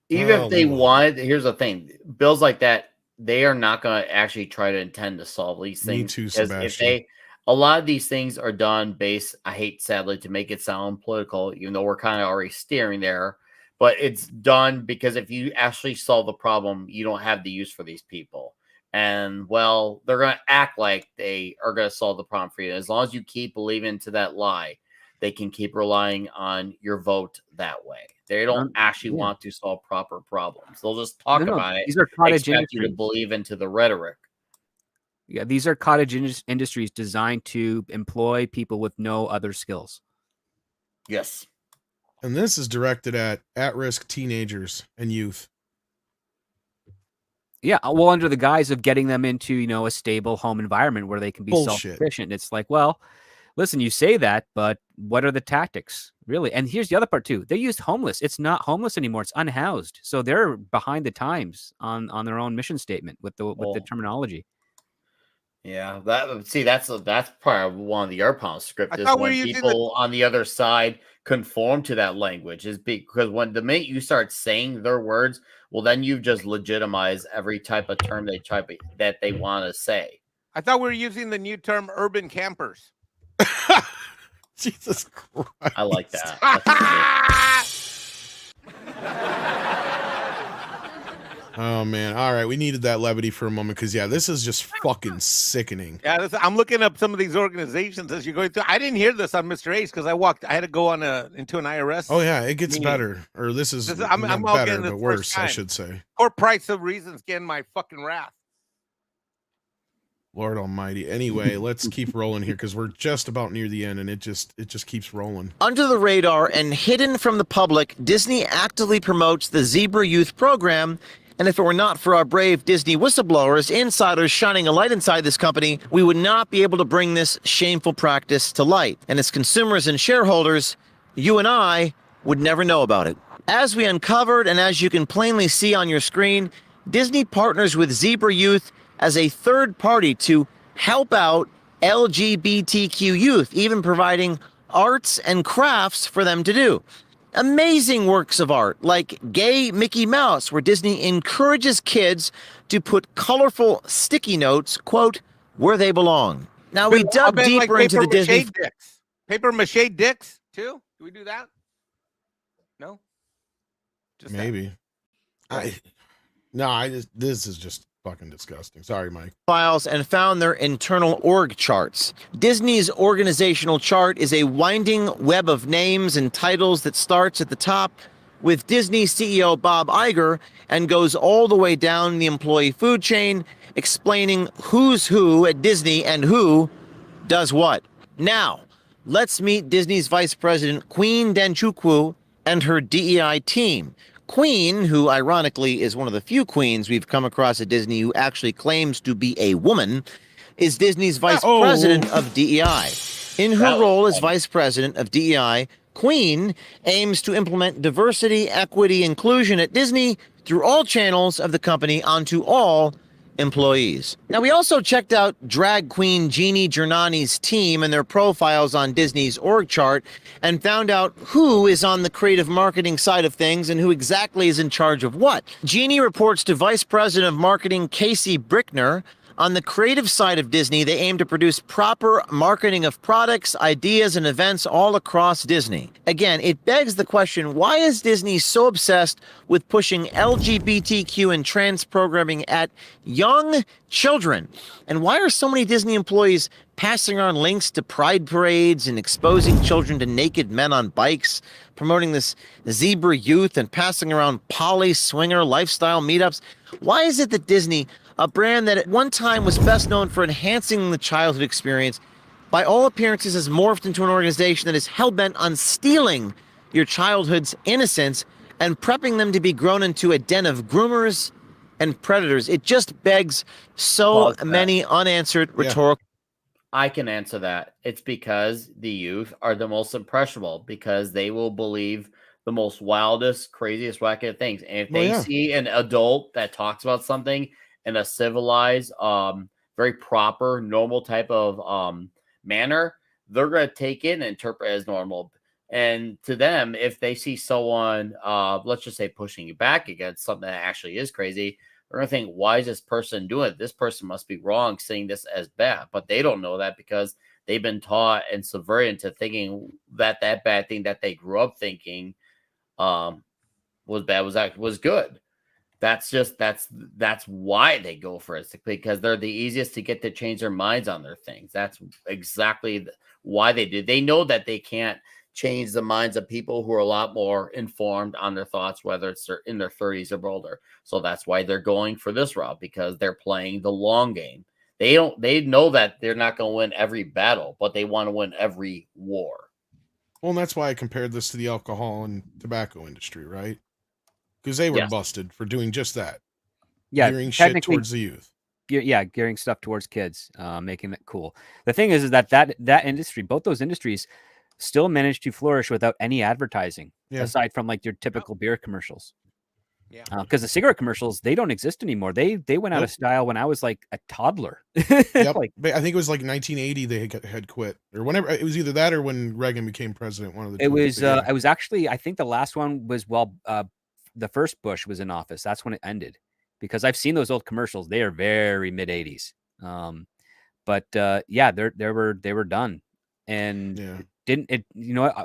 Even if they wanted, here's the thing: bills like that, they are not going to actually try to intend to solve these things. Me too, Sebastian. If a lot of these things are done based, I hate sadly to make it sound political, even though we're kind of already steering there, but it's done because if you actually solve the problem, you don't have the use for these people. And well, they're going to act like they are going to solve the problem for you. As long as you keep believing into that lie, they can keep relying on your vote that way. They don't actually want to solve proper problems. They'll just talk about it. These are cottage expect you to believe into the rhetoric. Yeah, these are cottage industries designed to employ people with no other skills. Yes. And this is directed at risk teenagers and youth. Yeah, well, under the guise of getting them into, a stable home environment where they can be self-sufficient. It's like, well, listen, you say that, but what are the tactics, really? And here's the other part, too. They used homeless. It's not homeless anymore. It's unhoused. So they're behind the times on their own mission statement with the terminology. Yeah, that's part of one of the Yarpound script is when people on the other side conform to that language, is because when the minute you start saying their words, well, then you just legitimize every type of term that they want to say. I thought we were using the new term urban campers. Jesus Christ. I like that. Oh, man. All right. We needed that levity for a moment because, yeah, this is just fucking sickening. Yeah, I'm looking up some of these organizations as you're going through. I didn't hear this on Mr. Ace because I had to go on into an IRS. Oh, yeah. It gets better. Or this is I'm better, but worse, I should say. Court price of reasons getting my fucking wrath. Lord almighty. Anyway, let's keep rolling here because we're just about near the end and it just keeps rolling. Under the radar and hidden from the public, Disney actively promotes the Zebra Youth program. And if it were not for our brave Disney whistleblowers, insiders shining a light inside this company, we would not be able to bring this shameful practice to light. And as consumers and shareholders, you and I would never know about it. As we uncovered, and as you can plainly see on your screen, Disney partners with Zebra Youth as a third party to help out LGBTQ youth, even providing arts and crafts for them to do. Amazing works of art like Gay Mickey Mouse, where Disney encourages kids to put colorful sticky notes, quote, where they belong. Now we dug deeper into the Disney. Dicks. Paper mache dicks too? Do we do that? No? Just maybe. This is just fucking disgusting. Sorry, Mike. Files and found their internal org charts. Disney's organizational chart is a winding web of names and titles that starts at the top with Disney CEO Bob Iger and goes all the way down the employee food chain, explaining who's who at Disney and who does what. Now, let's meet Disney's Vice President Queen Denchukwu and her DEI team. Queen, who ironically is one of the few queens we've come across at Disney who actually claims to be a woman, is Disney's vice president of DEI. In her role as vice president of DEI, Queen aims to implement diversity, equity, inclusion at Disney through all channels of the company onto all employees. Now, we also checked out drag queen Jeannie Giordani's team and their profiles on Disney's org chart and found out who is on the creative marketing side of things and who exactly is in charge of what. Jeannie reports to Vice President of Marketing Casey Brickner. On the creative side of Disney, they aim to produce proper marketing of products, ideas, and events all across Disney. Again, it begs the question, why is Disney so obsessed with pushing LGBTQ and trans programming at young children? And why are so many Disney employees passing around links to pride parades and exposing children to naked men on bikes, promoting this zebra youth and passing around poly swinger lifestyle meetups? Why is it that Disney, a brand that at one time was best known for enhancing the childhood experience, by all appearances has morphed into an organization that is hell-bent on stealing your childhood's innocence and prepping them to be grown into a den of groomers and predators? It just begs so many unanswered rhetorical. I can answer that. It's because the youth are the most impressionable, because they will believe the most wildest, craziest, wacky things. And if they see an adult that talks about something in a civilized, very proper, normal type of manner, they're going to take it and interpret it as normal. And to them, if they see someone, let's just say, pushing you back against something that actually is crazy, they're going to think, why is this person doing it? This person must be wrong, seeing this as bad. But they don't know that because they've been taught and subverted into thinking that that bad thing that they grew up thinking was bad, was good. That's why they go for it, because they're the easiest to get to change their minds on their things. That's exactly why they do. They know that they can't change the minds of people who are a lot more informed on their thoughts, whether it's in their 30s or older. So that's why they're going for this route, because they're playing the long game. They know that they're not going to win every battle, but they want to win every war. Well, and that's why I compared this to the alcohol and tobacco industry, right? Because they were busted for doing just that. Yeah, gearing shit towards the youth. Yeah, gearing stuff towards kids, making it cool. The thing is that industry, both those industries, still managed to flourish without any advertising, aside from like your typical beer commercials. Yeah, because the cigarette commercials, they don't exist anymore. They went out of style when I was like a toddler. Yep. Like, I think it was like 1980 they had quit, or whenever. It was either that or when Reagan became president. One of the two. It was actually, I think the last one was the first Bush was in office. That's when it ended, because I've seen those old commercials. They are very mid 80s. But they were done, and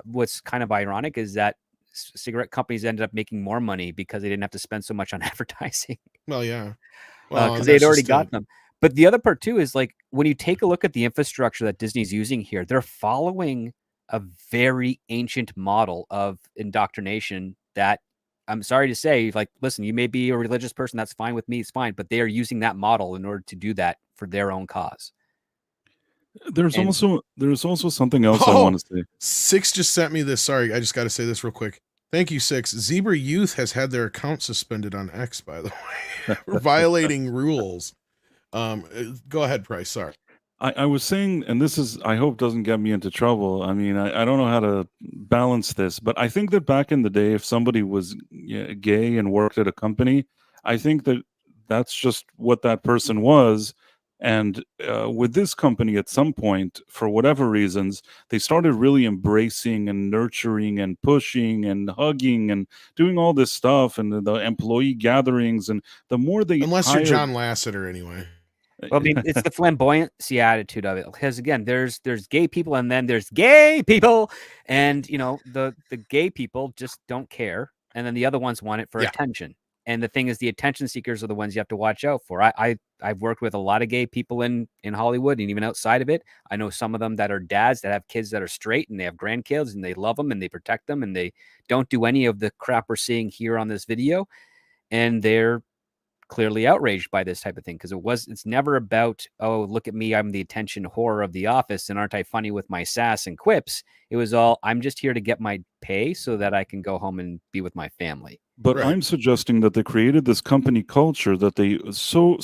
what's kind of ironic is that cigarette companies ended up making more money because they didn't have to spend so much on advertising. Well, yeah, because they had already got them. But the other part too is, like, when you take a look at the infrastructure that Disney's using here, they're following a very ancient model of indoctrination that, I'm sorry to say, like, listen, you may be a religious person, that's fine with me, it's fine, but they are using that model in order to do that for their own cause. There's also something else I want to say. Six just sent me this. Sorry, I just got to say this real quick. Thank you, Six. Zebra Youth has had their account suspended on X, by the way, for violating rules. Go ahead, Price. Sorry. I was saying, and this is, I hope doesn't get me into trouble. I mean, I don't know how to balance this, but I think that back in the day, if somebody was gay and worked at a company, I think that that's just what that person was. And with this company, at some point, for whatever reasons, they started really embracing and nurturing and pushing and hugging and doing all this stuff, and the employee gatherings. And the more they you're John Lasseter, anyway. Well, I mean, it's the flamboyancy attitude of it, because again, there's gay people, and then there's gay people, and the gay people just don't care, and then the other ones want it for attention. And the thing is, the attention seekers are the ones you have to watch out for. I've worked with a lot of gay people in Hollywood, and even outside of it. I know some of them that are dads that have kids that are straight, and they have grandkids, and they love them, and they protect them, and they don't do any of the crap we're seeing here on this video. And they're clearly outraged by this type of thing, because it's never about, oh, look at me, I'm the attention whore of the office, and aren't I funny with my sass and quips? It was all, I'm just here to get my pay so that I can go home and be with my family. But Right. I'm suggesting that they created this company culture that they so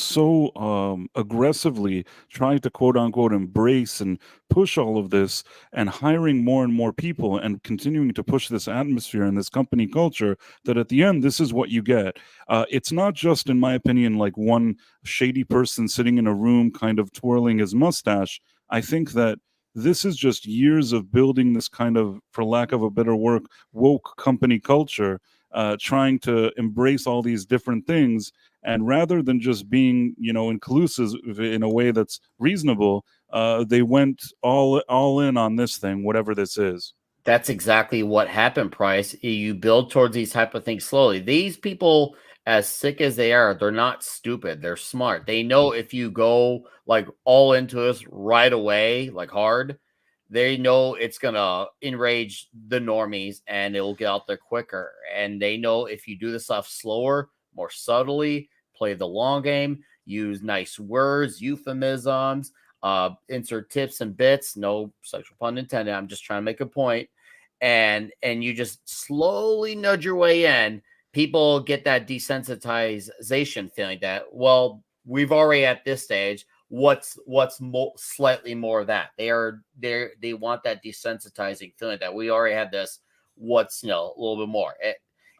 aggressively try to quote unquote embrace and push all of this, and hiring more and more people and continuing to push this atmosphere and this company culture, that at the end this is what you get. It's not just, in my opinion, like one shady person sitting in a room kind of twirling his mustache. I think that this is just years of building this kind of, for lack of a better word, woke company culture, trying to embrace all these different things, and rather than just being, inclusive in a way that's reasonable, they went all in on this thing, whatever this is. That's exactly what happened, Price. You build towards these type of things slowly. These people, as sick as they are, they're not stupid. They're smart. They know if you go like all into this right away, like hard, they know it's gonna enrage the normies and it will get out there quicker. And they know if you do the stuff slower, more subtly, play the long game, use nice words, euphemisms, insert tips and bits, no sexual pun intended. I'm just trying to make a point. And you just slowly nudge your way in. People get that desensitization feeling that, well, we've already at this stage. What's slightly more of that? They want that desensitizing feeling that we already have this. What's a little bit more?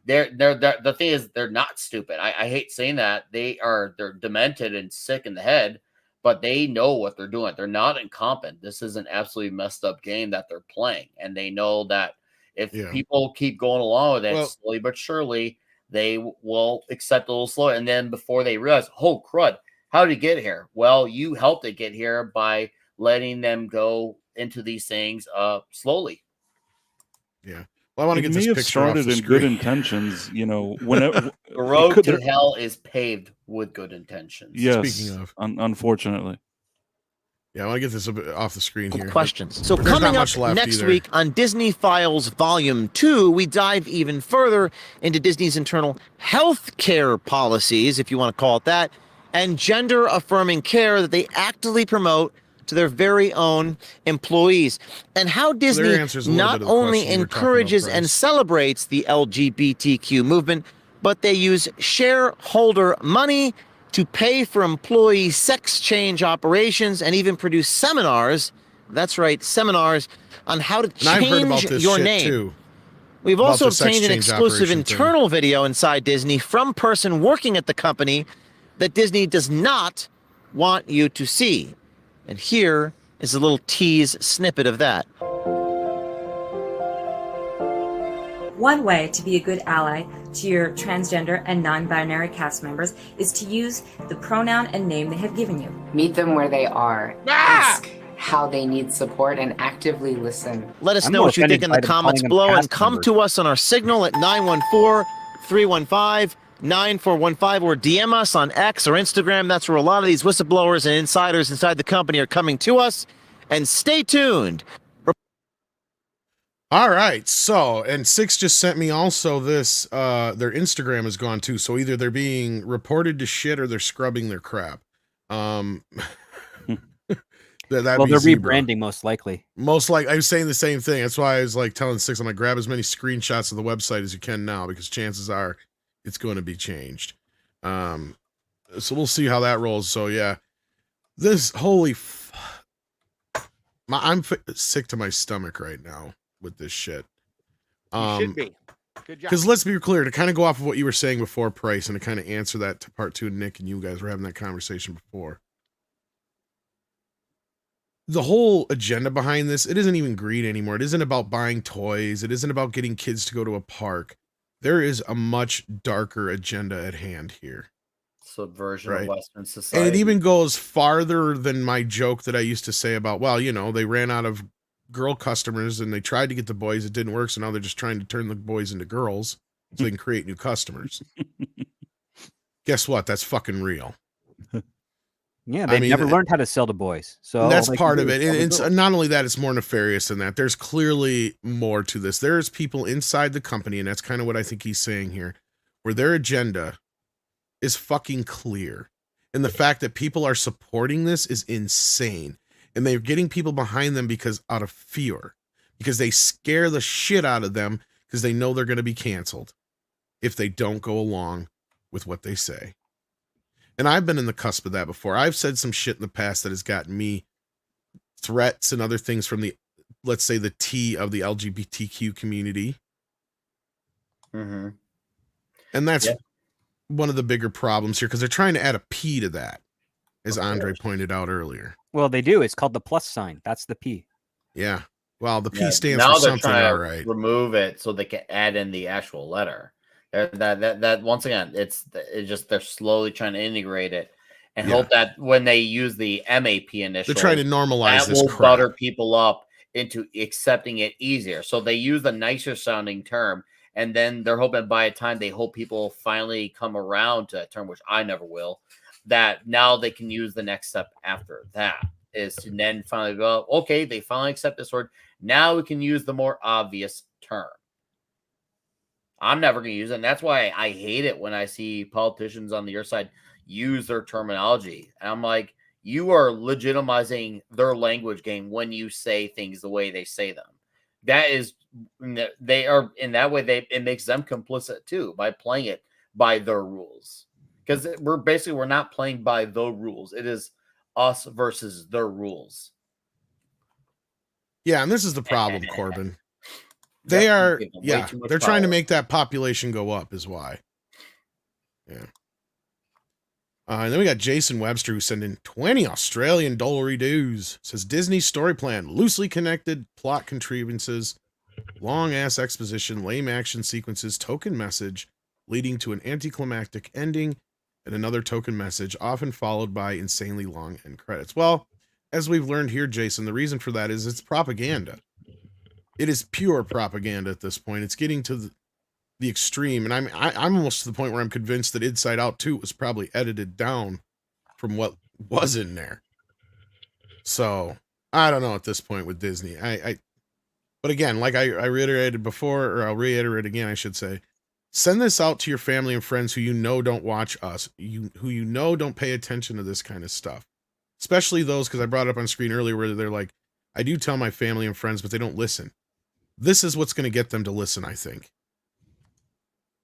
They're the thing is, they're not stupid. I hate saying that. They're demented and sick in the head, but they know what they're doing. They're not incompetent. This is an absolutely messed up game that they're playing, and they know that if people keep going along with it slowly but surely, they will accept a little slower. And then before they realize, oh crud, how did it get here? Well, you helped it get here by letting them go into these things slowly. Yeah. Well, I want to get this may have picture off started the in screen. good intentions, whenever The road to hell is paved with good intentions. Yes. Speaking of, unfortunately. Yeah, I want to get this a bit off the screen here. Questions. So There's coming not much up left next either. week on Disney Files Volume 2, we dive even further into Disney's internal healthcare policies, if you want to call it that, and gender-affirming care that they actively promote to their very own employees, and how Disney not only encourages and celebrates the LGBTQ movement, but they use shareholder money to pay for employee sex change operations and even produce seminars. That's right, seminars on how to change your name. Too, We've also obtained an exclusive internal video inside Disney from person working at the company that Disney does not want you to see. And here is a little tease snippet of that. One way to be a good ally to your transgender and non-binary cast members is to use the pronoun and name they have given you. Meet them where they are. Ask how they need support and actively listen. Let us know what you think in the comments below, and come to us on our signal at 914-315-9415, or DM us on X or Instagram. That's where a lot of these whistleblowers and insiders inside the company are coming to us. And stay tuned. All right. So, and Six just sent me also this, their Instagram is gone too. So either they're being reported to shit or they're scrubbing their crap. Well, they're rebranding most likely. Most likely. I was saying the same thing. That's why I was like telling Six, I'm like, grab as many screenshots of the website as you can now, because chances are it's going to be changed. So we'll see how that rolls. So yeah, this I'm sick to my stomach right now with this shit. You should be. Good job. Because let's be clear, to kind of go off of what you were saying before, Price, and to kind of answer that to part two, Nick and you guys were having that conversation before. The whole agenda behind this, it isn't even greed anymore. It isn't about buying toys. It isn't about getting kids to go to a park. There is a much darker agenda at hand here. Subversion of Western society. And it even goes farther than my joke that I used to say about, well, they ran out of girl customers and they tried to get the boys. It didn't work. So now they're just trying to turn the boys into girls so they can create new customers. Guess what? That's fucking real. Yeah, they never learned how to sell to boys. So that's part of it. And it's not only that, it's more nefarious than that. There's clearly more to this. There's people inside the company, and that's kind of what I think he's saying here, where their agenda is fucking clear. And the fact that people are supporting this is insane. And they're getting people behind them because out of fear, because they scare the shit out of them because they know they're going to be canceled if they don't go along with what they say. And I've been in the cusp of that before. I've said some shit in the past that has gotten me threats and other things from the, let's say, the T of the LGBTQ community. Mm-hmm. And that's one of the bigger problems here, because they're trying to add a P to that, as Andre pointed out earlier. Well, they do. It's called the plus sign. That's the P. Yeah. Well, the P stands for something, all right. Remove it so they can add in the actual letter. That once again, it's just they're slowly trying to integrate it and hope that when they use the MAP initial, they're trying to normalize this crap. Butter people up into accepting it easier. So they use the nicer sounding term, and then they're hoping by the time they hope people finally come around to that term, which I never will, that now they can use the next step after that is to then finally go, okay, they finally accept this word. Now we can use the more obvious term. I'm never going to use it. And that's why I hate it when I see politicians on the other side use their terminology. And I'm like, you are legitimizing their language game when you say things the way they say them. That is, they are in that way, it makes them complicit too by playing it by their rules. Because we're not playing by the rules. It is us versus their rules. Yeah, and this is the problem, Corbin. They're trying to make that population go up is why. Yeah. And then we got Jason Webster who sent in 20 Australian dollar dues. Says Disney's story plan, loosely connected plot contrivances, long ass exposition, lame action sequences, token message leading to an anticlimactic ending, and another token message, often followed by insanely long end credits. Well, as we've learned here, Jason, the reason for that is it's propaganda. It is pure propaganda at this point. It's getting to the extreme, and I'm almost to the point where I'm convinced that Inside Out 2 was probably edited down from what was in there. So I don't know at this point with Disney. But again, like I reiterated before, or I'll reiterate again, I should say, send this out to your family and friends who you know don't watch us, who you know don't pay attention to this kind of stuff. Especially those, because I brought it up on screen earlier, where they're like, I do tell my family and friends, but they don't listen. This is what's going to get them to listen, I think.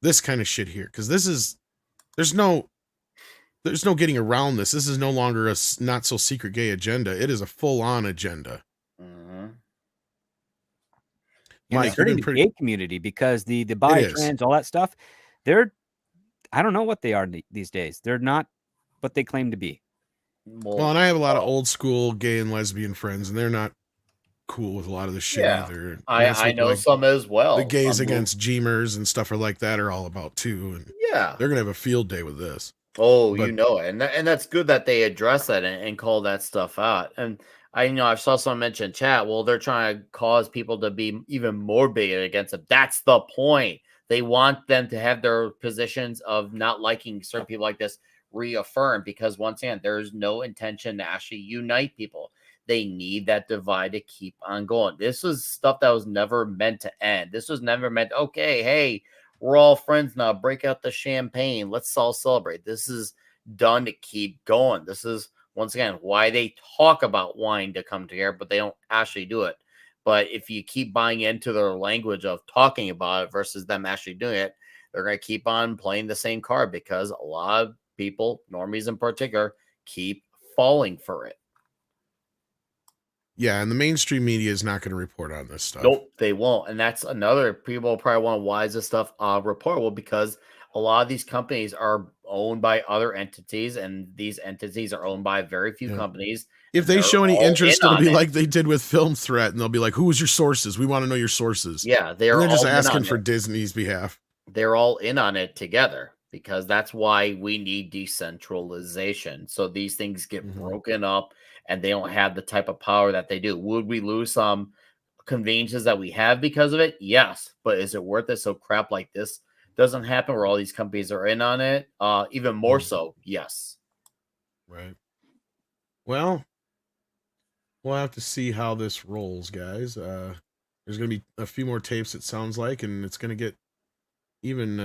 This kind of shit here, because there's no getting around this. This is no longer a not so secret gay agenda. It is a full on agenda. Mm-hmm. Mike, it's hurting the gay community because the bi, trans, all that stuff. I don't know what they are these days. They're not what they claim to be. Well, and I have a lot of old school gay and lesbian friends, and they're not cool with a lot of this shit either. I know some as well. The gays against Gmers and stuff like that are all about too. And they're gonna have a field day with this. Oh, you know it, and that's good that they address that and call that stuff out. And I saw someone mention chat. Well, they're trying to cause people to be even more bigoted against it. That's the point. They want them to have their positions of not liking certain people like this reaffirmed, because once again, there's no intention to actually unite people. They need that divide to keep on going. This was stuff that was never meant to end. This was never meant, okay, hey, we're all friends now. Break out the champagne. Let's all celebrate. This is done to keep going. This is, once again, why they talk about wanting to come together, but they don't actually do it. But if you keep buying into their language of talking about it versus them actually doing it, they're going to keep on playing the same card, because a lot of people, normies in particular, keep falling for it. Yeah, and the mainstream media is not going to report on this stuff. Nope, they won't. And that's another, people probably want to, why is this stuff reportable? Because a lot of these companies are owned by other entities, and these entities are owned by very few companies. If they show any interest, it'll be like they did with Film Threat, and they'll be like, who was your sources? We want to know your sources. Yeah, they're just asking for Disney's behalf. They're all in on it together, because that's why we need decentralization. So these things get broken up, and they don't have the type of power that they do. Would we lose some conveniences that we have because of it? Yes. But is it worth it so crap like this doesn't happen, where all these companies are in on it? Even more so, yes. Right. Well, we'll have to see how this rolls, guys. There's going to be a few more tapes, it sounds like, and it's going to get even...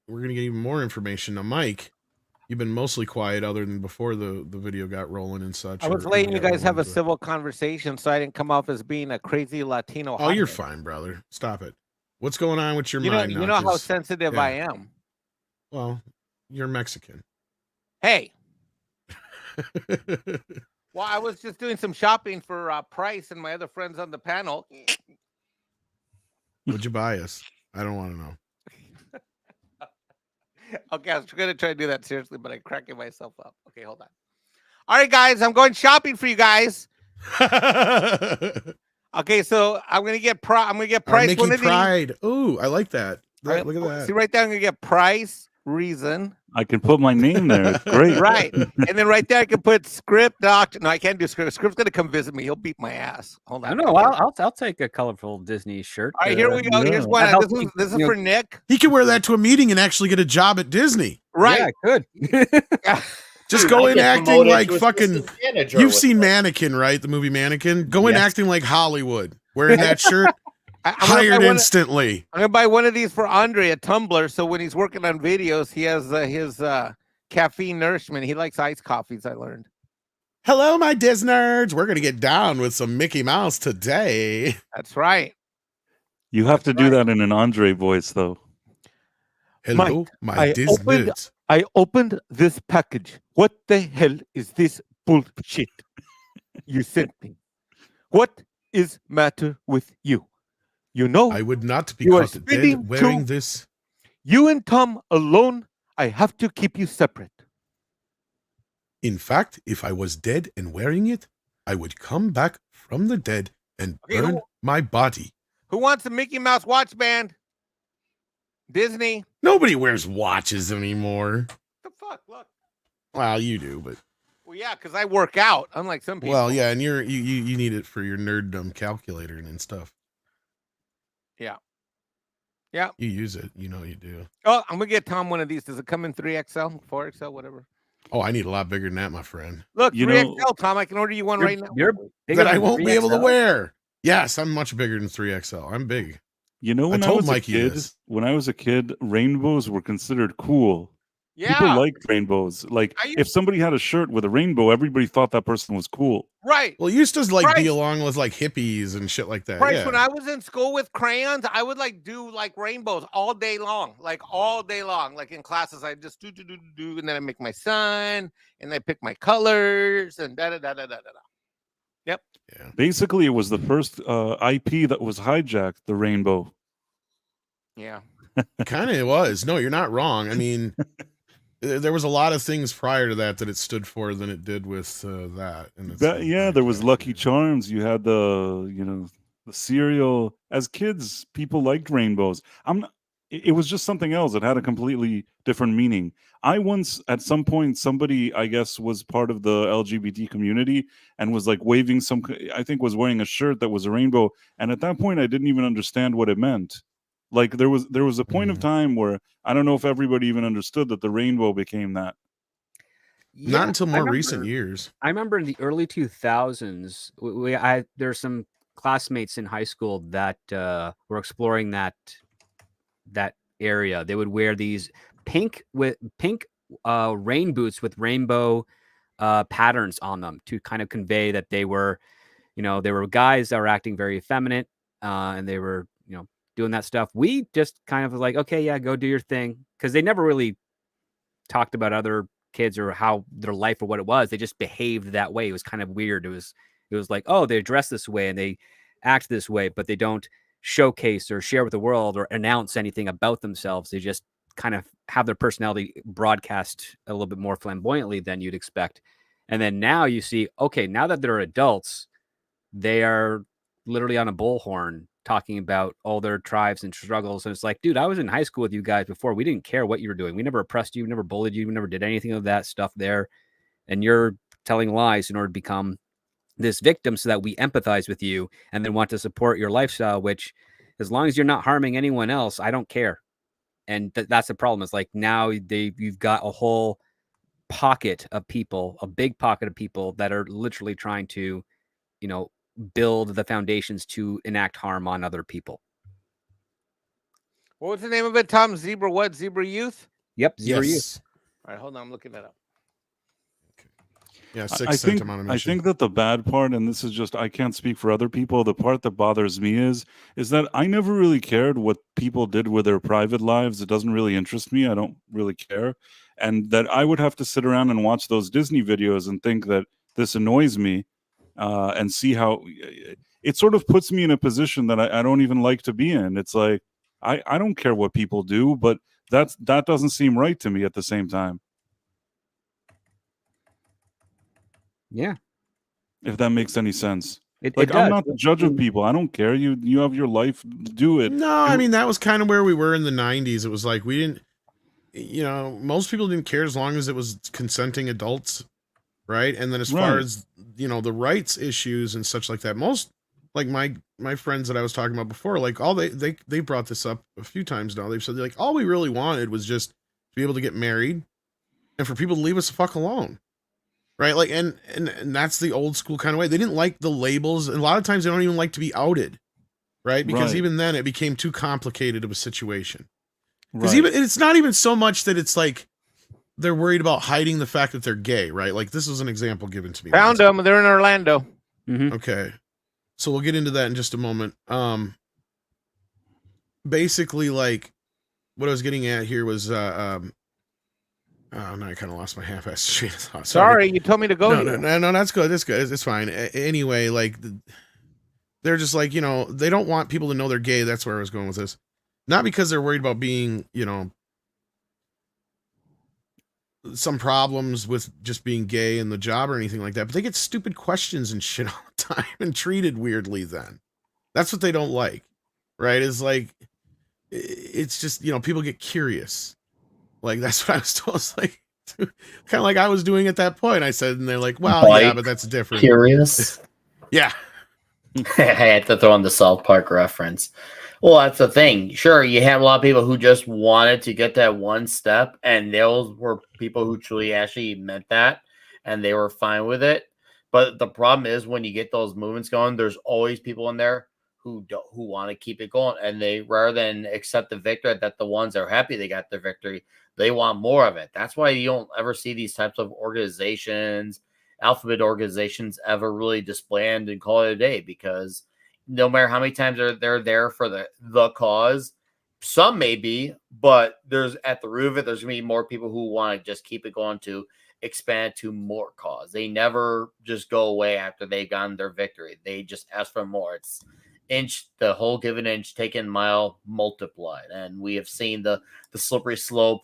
we're going to get even more information. Now, Mike, you've been mostly quiet other than before the video got rolling and such. I was letting you guys have a civil conversation, so I didn't come off as being a crazy Latino. Oh, you're fine, brother. Stop it. What's going on with your You know, mind? you know how sensitive I am. Well, you're Mexican. Hey. Well, I was just doing some shopping for Price and my other friends on the panel. What'd you buy us? I don't want to know. Okay, I was going to try to do that seriously, but I'm cracking myself up. Okay, hold on. All right, guys, I'm going shopping for you guys. Okay, so I'm going to get Price Mickey one of Pride. these. Ooh, I like that. Look at that. See right there, I'm going to get Price, Reason. I can put my name there. It's great. Right. And then right there, I can put Script, Doctor. No, I can't do Script. Script's going to come visit me. He'll beat my ass. Hold on. I don't know. I'll take a colorful Disney shirt. All right, here we go. Yeah. Here's one. This is for Nick. He could wear that to a meeting and actually get a job at Disney. Right. Yeah, I could. Just go in acting like fucking. You've seen that. Mannequin, right? The movie Mannequin. Go in acting like Hollywood, wearing that shirt. Hired instantly. I'm gonna buy one of these for Andre, a tumbler, so when he's working on videos, he has his caffeine nourishment. He likes iced coffees, I learned. Hello, my Disnerds. We're gonna get down with some Mickey Mouse today. That's right. You have to do that in an Andre voice, though. Hello, my Disnerds. I opened this package. What the hell is this bullshit you sent me? What is matter with you? You know, I would not be caught dead wearing this. You and Tom alone, I have to keep you separate. In fact, if I was dead and wearing it, I would come back from the dead and burn my body. Who wants a Mickey Mouse watch band? Disney. Nobody wears watches anymore. The fuck? Look. Well, you do, but. Well, yeah, because I work out, unlike some people. Well, yeah, and you need it for your nerddom calculator and stuff. Yeah. Yeah. You use it. You know you do. Oh, I'm going to get Tom one of these. Does it come in 3XL, 4XL, whatever? Oh, I need a lot bigger than that, my friend. Look, 3XL, Tom. I can order you one right now. You're bigger that I won't 3XL? be able to wear. Yes, I'm much bigger than 3XL. I'm big. You know, when I was a kid, rainbows were considered cool. Yeah. People liked rainbows. Like, if somebody had a shirt with a rainbow, everybody thought that person was cool. Right. Well, you used to like be along with like hippies and shit like that. Price, Yeah. when I was in school with crayons, I would like do like rainbows all day long, like in classes. I just do, and then I make my sun, and I pick my colors, and da da da da da da. Yep. Yeah. Basically, it was the first IP that was hijacked, the rainbow. Yeah. Kind of was. No, you're not wrong. I mean, there was a lot of things prior to that it stood for than it did with that. And There was Lucky Charms. You had the cereal. As kids, people liked rainbows. It was just something else. It had a completely different meaning. I once, at some point, somebody, I guess, was part of the LGBT community and was like waving was wearing a shirt that was a rainbow. And at that point, I didn't even understand what it meant. Like there was a point of time where I don't know if everybody even understood that the rainbow became that. Yeah, not until more recent years. I remember in the early 2000s, there's some classmates in high school that were exploring that area. They would wear these pink rain boots with rainbow patterns on them to kind of convey that they were guys that were acting very effeminate, and they were doing that stuff. We just kind of was like, okay, yeah, go do your thing, because they never really talked about other kids or how their life or what it was. They just behaved that way. It was kind of weird. It was like, oh, they dress this way and they act this way, but they don't showcase or share with the world or announce anything about themselves. They just kind of have their personality broadcast a little bit more flamboyantly than you'd expect. And then now you see, okay, now that they're adults, they are literally on a bullhorn talking about all their tribes and struggles. And it's like, dude, I was in high school with you guys before. We didn't care what you were doing. We never oppressed you. We never bullied you. We never did anything of that stuff there. And you're telling lies in order to become this victim so that we empathize with you and then want to support your lifestyle, which as long as you're not harming anyone else, I don't care. And that's the problem. It's like now you've got a whole pocket of people, a big pocket of people that are literally trying to, build the foundations to enact harm on other people. What was the name of it, Tom? Zebra what? Zebra Youth? Yep, Zebra Youth. All right, hold on. I'm looking that up. Yeah, 6 cent amount of I think that the bad part, and this is just, I can't speak for other people, the part that bothers me is that I never really cared what people did with their private lives. It doesn't really interest me. I don't really care. And that I would have to sit around and watch those Disney videos and think that this annoys me, and see how it sort of puts me in a position that I don't even like to be in. It's like, I don't care what people do, but that doesn't seem right to me at the same time. Yeah. If that makes any sense. It Like, does. I'm not the judge of people. I don't care. You have your life, do it. No, I mean, that was kind of where we were in the 90s. It was like, we didn't, most people didn't care as long as it was consenting adults, right? And then as far as, the rights issues and such like that, most, like my friends that I was talking about before, like they brought this up a few times now. They've said, like, all we really wanted was just to be able to get married and for people to leave us the fuck alone. Right. Like, and that's the old school kind of way. They didn't like the labels. And a lot of times they don't even like to be outed. Right. Because even then it became too complicated of a situation. Because it's not even so much that it's like they're worried about hiding the fact that they're gay. Right. Like, this was an example given to me. Found them. They're in Orlando. Okay. So we'll get into that in just a moment. Basically, like, what I was getting at here was, oh, no, I kind of lost my half-assed train of thought. Sorry, you told me to go. No, that's good. That's good. It's fine. Anyway, like, they're just like, they don't want people to know they're gay. That's where I was going with this. Not because they're worried about being, some problems with just being gay in the job or anything like that, but they get stupid questions and shit all the time and treated weirdly then. That's what they don't like, right? Is like, it's just, people get curious. Like, that's what I was told. It's like, kind of like I was doing at that point. I said, and they're like, well, yeah, but that's different. Curious? Yeah. I had to throw in the South Park reference. Well, that's the thing. Sure, you have a lot of people who just wanted to get that one step, and those were people who truly actually meant that, and they were fine with it. But the problem is when you get those movements going, there's always people in there who want to keep it going, and they, rather than accept the victory, that the ones that are happy they got the victory, they want more of it. That's why you don't ever see these types of organizations, alphabet organizations, ever really disband and call it a day, because no matter how many times they're there for the cause, some may be, but there's at the root of it, there's gonna be more people who want to just keep it going to expand to more cause. They never just go away after they've gotten their victory. They just ask for more. It's the whole give an inch, taken mile multiplied, and we have seen the slippery slope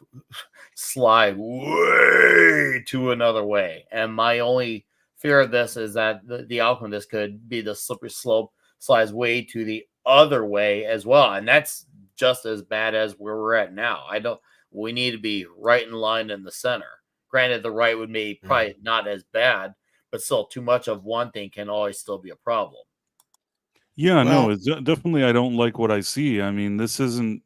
slide way to another way. And my only fear of this is that the outcome of this could be the slippery slope slides way to the other way as well, and that's just as bad as where we're at now. We need to be right in line in the center. Granted, the right would be probably not as bad, but still too much of one thing can always still be a problem. Yeah, no, it's definitely, I don't like what I see. I mean, this doesn't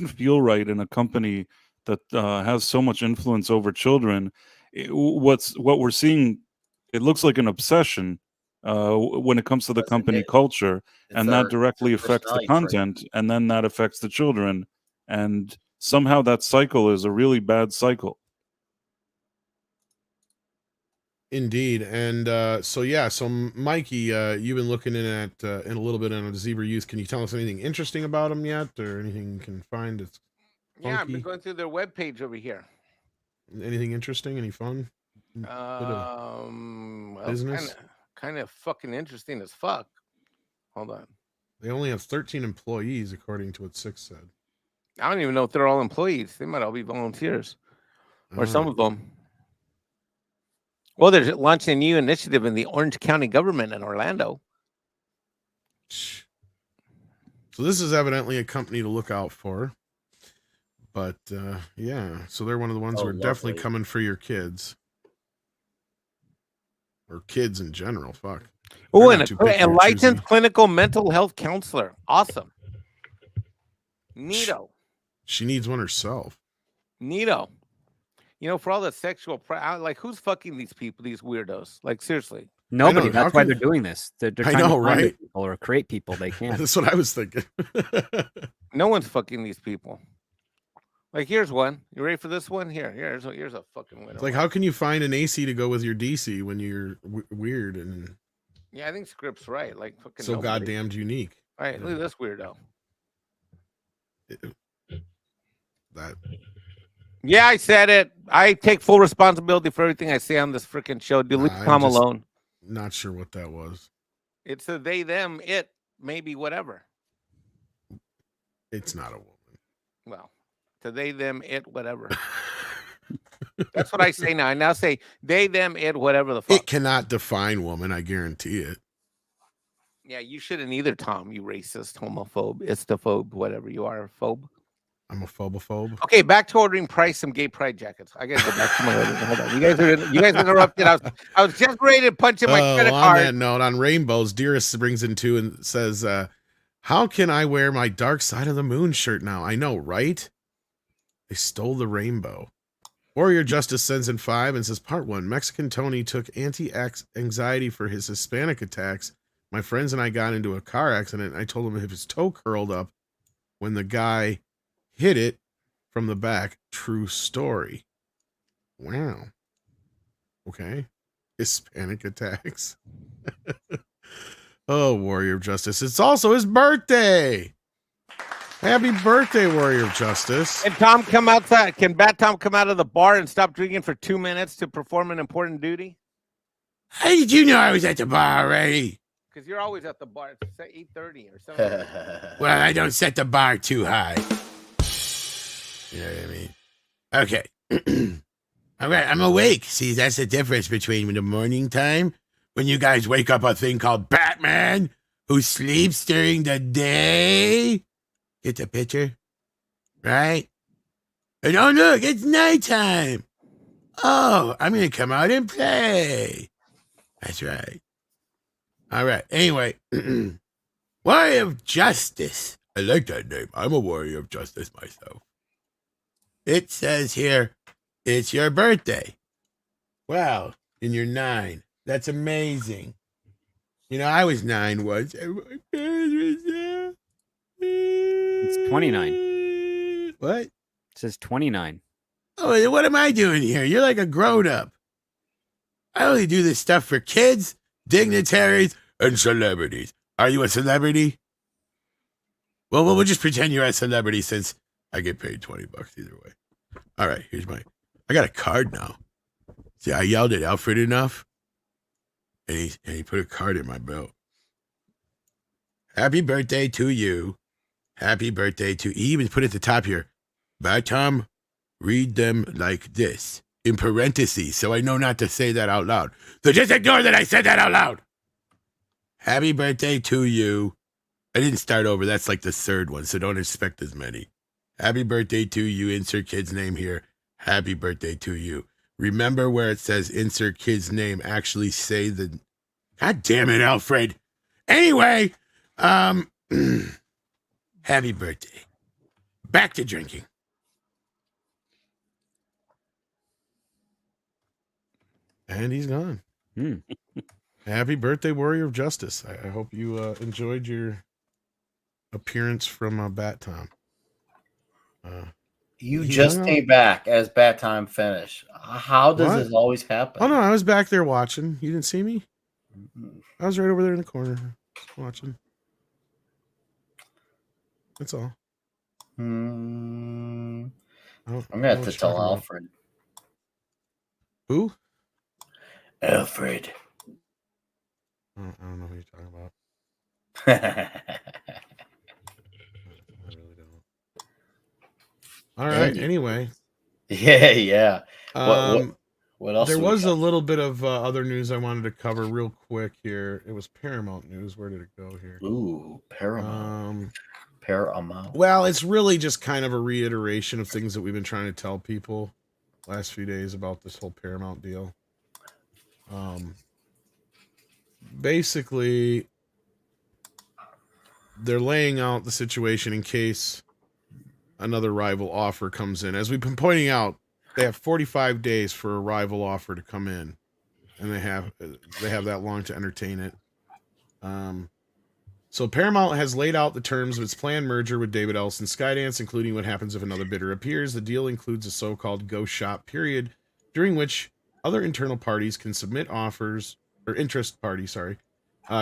feel right in a company that has so much influence over children. What we're seeing, it looks like an obsession when it comes to the company culture, and that directly affects the content, and then that affects the children, and somehow that cycle is a really bad cycle. Indeed. And so Mikey, you've been looking in a little bit on a Zebra Youth. Can you tell us anything interesting about them yet, or anything you can find that's funky? Yeah, I've been going through their webpage over here. Anything interesting? Any fun? Business? Kind of fucking interesting as fuck. Hold on. They only have 13 employees, according to what Six said. I don't even know if they're all employees. They might all be volunteers, or some of them. Well, they're launching a new initiative in the Orange County government in Orlando. So this is evidently a company to look out for. But yeah, so they're one of the ones who are definitely coming for your kids. Or kids in general, fuck. Oh, and a licensed clinical mental health counselor. Awesome. Neato. She needs one herself. Neato. For all the sexual, like, who's fucking these people, these weirdos? Like, seriously. Nobody. That's why they're doing this. They're trying to find right? People or create people they can't. That's what I was thinking. No one's fucking these people. Like, here's one. You ready for this one? Here's a fucking winner. It's like, how can you find an AC to go with your DC when you're weird and? Yeah, I think Script's right. Like, fucking so nobody. goddamned unique. All right, look at this weirdo. That. Yeah, I said it. I take full responsibility for everything I say on this freaking show. Dude, leave Tom alone. Not sure what that was. It's a they, them, it, maybe, whatever. It's not a woman. Well, to they, them, it, whatever. That's what I say now. I now say they, them, it, whatever the fuck. It cannot define woman. I guarantee it. Yeah, you shouldn't either, Tom. You racist, homophobe, istophobe, whatever you are, phobe. I'm a phobophobe. Okay, back to ordering Price some gay pride jackets. I gotta go back to my order. Hold on. You guys interrupted. I was just ready to punch in my credit card. On that note, on rainbows, Dearest brings in two and says, how can I wear my Dark Side of the Moon shirt now? I know, right? They stole the rainbow. Warrior Justice sends in 5 and says, Part 1, Mexican Tony took anti-anxiety for his Hispanic attacks. My friends and I got into a car accident. I told him if his toe curled up when the guy hit it from the back. True story. Wow. Okay. Hispanic attacks. Oh, Warrior of Justice. It's also his birthday. Happy birthday, Warrior of Justice. Can Tom come outside? Can Bat Tom come out of the bar and stop drinking for 2 minutes to perform an important duty? How did you know I was at the bar already? Because you're always at the bar. It's 8:30 or something. Well, I don't set the bar too high. You know what I mean? Okay. All right, I'm awake. See, that's the difference between the morning time when you guys wake up a thing called Batman who sleeps during the day. Get the picture? Right? And oh, look, it's nighttime. Oh, I'm going to come out and play. That's right. All right. Anyway, Warrior of Justice. I like that name. I'm a Warrior of Justice myself. It says here, it's your birthday. Wow. And you're 9. That's amazing. You know, I was 9 once. It's 29. What? It says 29. Oh, what am I doing here? You're like a grown-up. I only do this stuff for kids, dignitaries, and celebrities. Are you a celebrity? Well, we'll just pretend you're a celebrity since I get paid $20 either way. All right, I got a card now. See, I yelled at Alfred enough, and he put a card in my belt. Happy birthday to you. Happy birthday to... He even put at the top here, Bye, Tom, read them like this, in parentheses, so I know not to say that out loud. So just ignore that I said that out loud. Happy birthday to you. I didn't start over. That's like the third one, so don't expect as many. Happy birthday to you. Insert kid's name here. Happy birthday to you. Remember where it says insert kid's name, actually say the... God damn it, Alfred. Anyway, happy birthday. Back to drinking. And he's gone. Happy birthday, Warrior of Justice. I hope you enjoyed your appearance from Bat Tom. You just came back as Bat Time finished. How does this always happen? Oh, no, I was back there watching. You didn't see me? I was right over there in the corner watching. That's all. I'm going to have to tell Alfred. Who? Alfred. I don't know who you're talking about. I really don't. All right. Anyway. Yeah. What else? There was a little bit of other news I wanted to cover real quick here. It was Paramount news. Where did it go here? Ooh, Paramount. Paramount. Well, it's really just kind of a reiteration of things that we've been trying to tell people last few days about this whole Paramount deal. Basically, they're laying out the situation in case another rival offer comes in. As we've been pointing out, they have 45 days for a rival offer to come in, and they have that long to entertain it. So Paramount has laid out the terms of its planned merger with David Ellison Skydance, including what happens if another bidder appears. The deal includes a so-called go shop period, during which other internal parties can submit offers, or interest parties,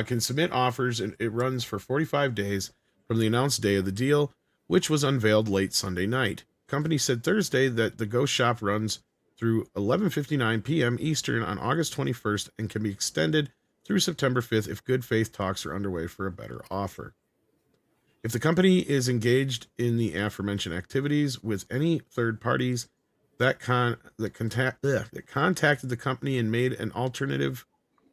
can submit offers, and it runs for 45 days from the announced day of the deal, which was unveiled late Sunday night. Company said Thursday that the go shop runs through 11:59 p.m. Eastern on August 21st and can be extended through September 5th if good faith talks are underway for a better offer. If the company is engaged in the aforementioned activities with any third parties that contacted the company and made an alternative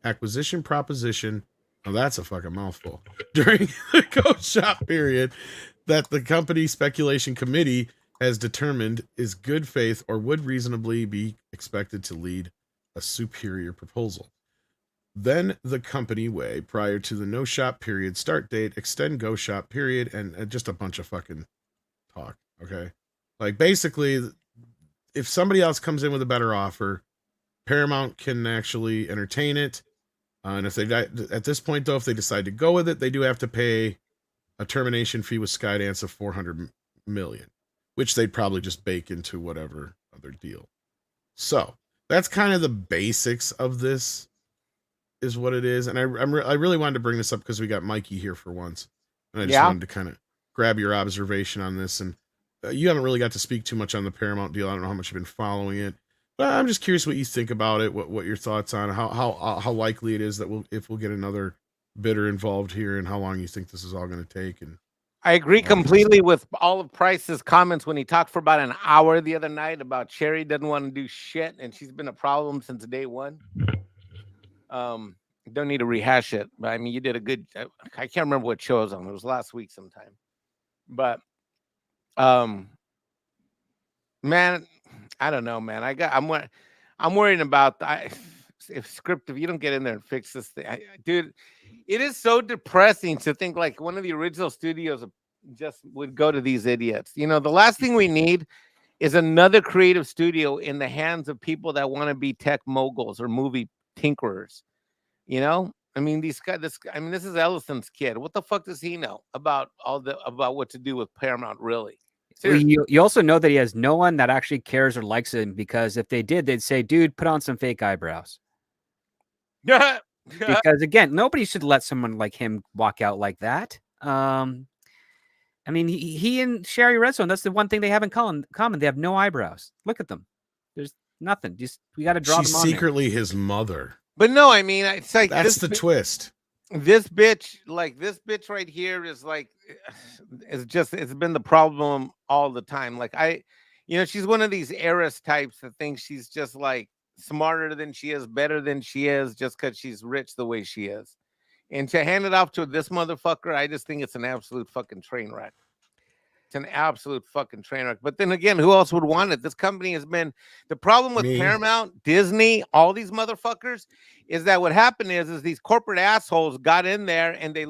acquisition proposition, oh, that's a fucking mouthful, during the go shop period that the company speculation committee has determined is good faith or would reasonably be expected to lead a superior proposal. Then the company way prior to the no shop period start date, extend go shop period, and just a bunch of fucking talk. Okay. Like basically, if somebody else comes in with a better offer, Paramount can actually entertain it. And if they, at this point though, if they decide to go with it, they do have to pay a termination fee with Skydance of $400 million, which they'd probably just bake into whatever other deal. So that's kind of the basics of this. Is what it is, and I really wanted to bring this up because we got Mikey here for once, and I just wanted to kind of grab your observation on this. And you haven't really got to speak too much on the Paramount deal. I don't know how much you've been following it, but I'm just curious what you think about it. What your thoughts on how likely it is that we'll get another bidder involved here, and how long you think this is all going to take. And I agree completely with all of Price's comments when he talked for about an hour the other night about Cherry doesn't want to do shit, and she's been a problem since day one. Don't need to rehash it, but I mean, you did a good. I can't remember what show it was on. It was last week sometime, but man, I don't know, man. I'm worrying about if you don't get in there and fix this thing, dude. It is so depressing to think like one of the original studios just would go to these idiots. You know, the last thing we need is another creative studio in the hands of people that want to be tech moguls or movie tinkerers. You know, I mean, this is Ellison's kid. What the fuck does he know about about what to do with Paramount, really? You also know that he has no one that actually cares or likes him, because if they did, they'd say, dude, put on some fake eyebrows. Yeah. Because again, nobody should let someone like him walk out like that. I mean, he and Sherry Redstone, that's the one thing they have in common. They have no eyebrows. Look at them. There's nothing. Just we got to draw them on. She's secretly his mother. But no, I mean, it's like that's the twist. This bitch right here is like, it's been the problem all the time. Like she's one of these heiress types that thinks she's just like smarter than she is, better than she is, just because she's rich the way she is. And to hand it off to this motherfucker, I just think it's an absolute fucking train wreck. It's an absolute fucking train wreck. But then again, who else would want it? This company has been the problem with Paramount, Disney, all these motherfuckers is that what happened is these corporate assholes got in there and they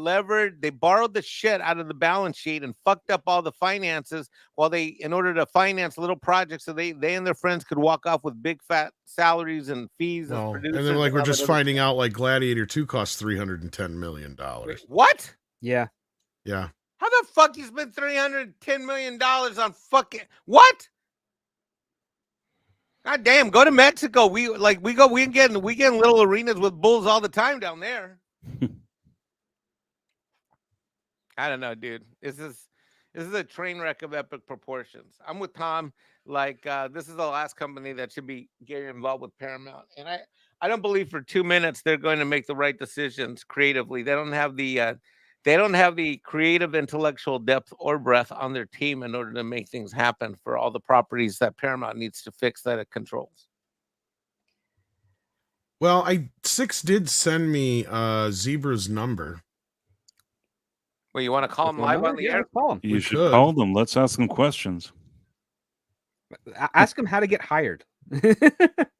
borrowed the shit out of the balance sheet and fucked up all the finances in order to finance little projects so they and their friends could walk off with big fat salaries and fees. And then like we're just finding out like Gladiator 2 costs $310 million. Wait, what? Yeah. Yeah. How the fuck you spend $310 million on fucking what? God damn, go to Mexico. We get in little arenas with bulls all the time down there. I don't know, dude. This is a train wreck of epic proportions. I'm with Tom. Like this is the last company that should be getting involved with Paramount. And I don't believe for 2 minutes they're going to make the right decisions creatively. They don't have the creative intellectual depth or breadth on their team in order to make things happen for all the properties that Paramount needs to fix that it controls. Well, Six did send me Zebra's number. Well, you want to call him live on the air? Call him. You should call them. Let's ask them questions. Ask him how to get hired.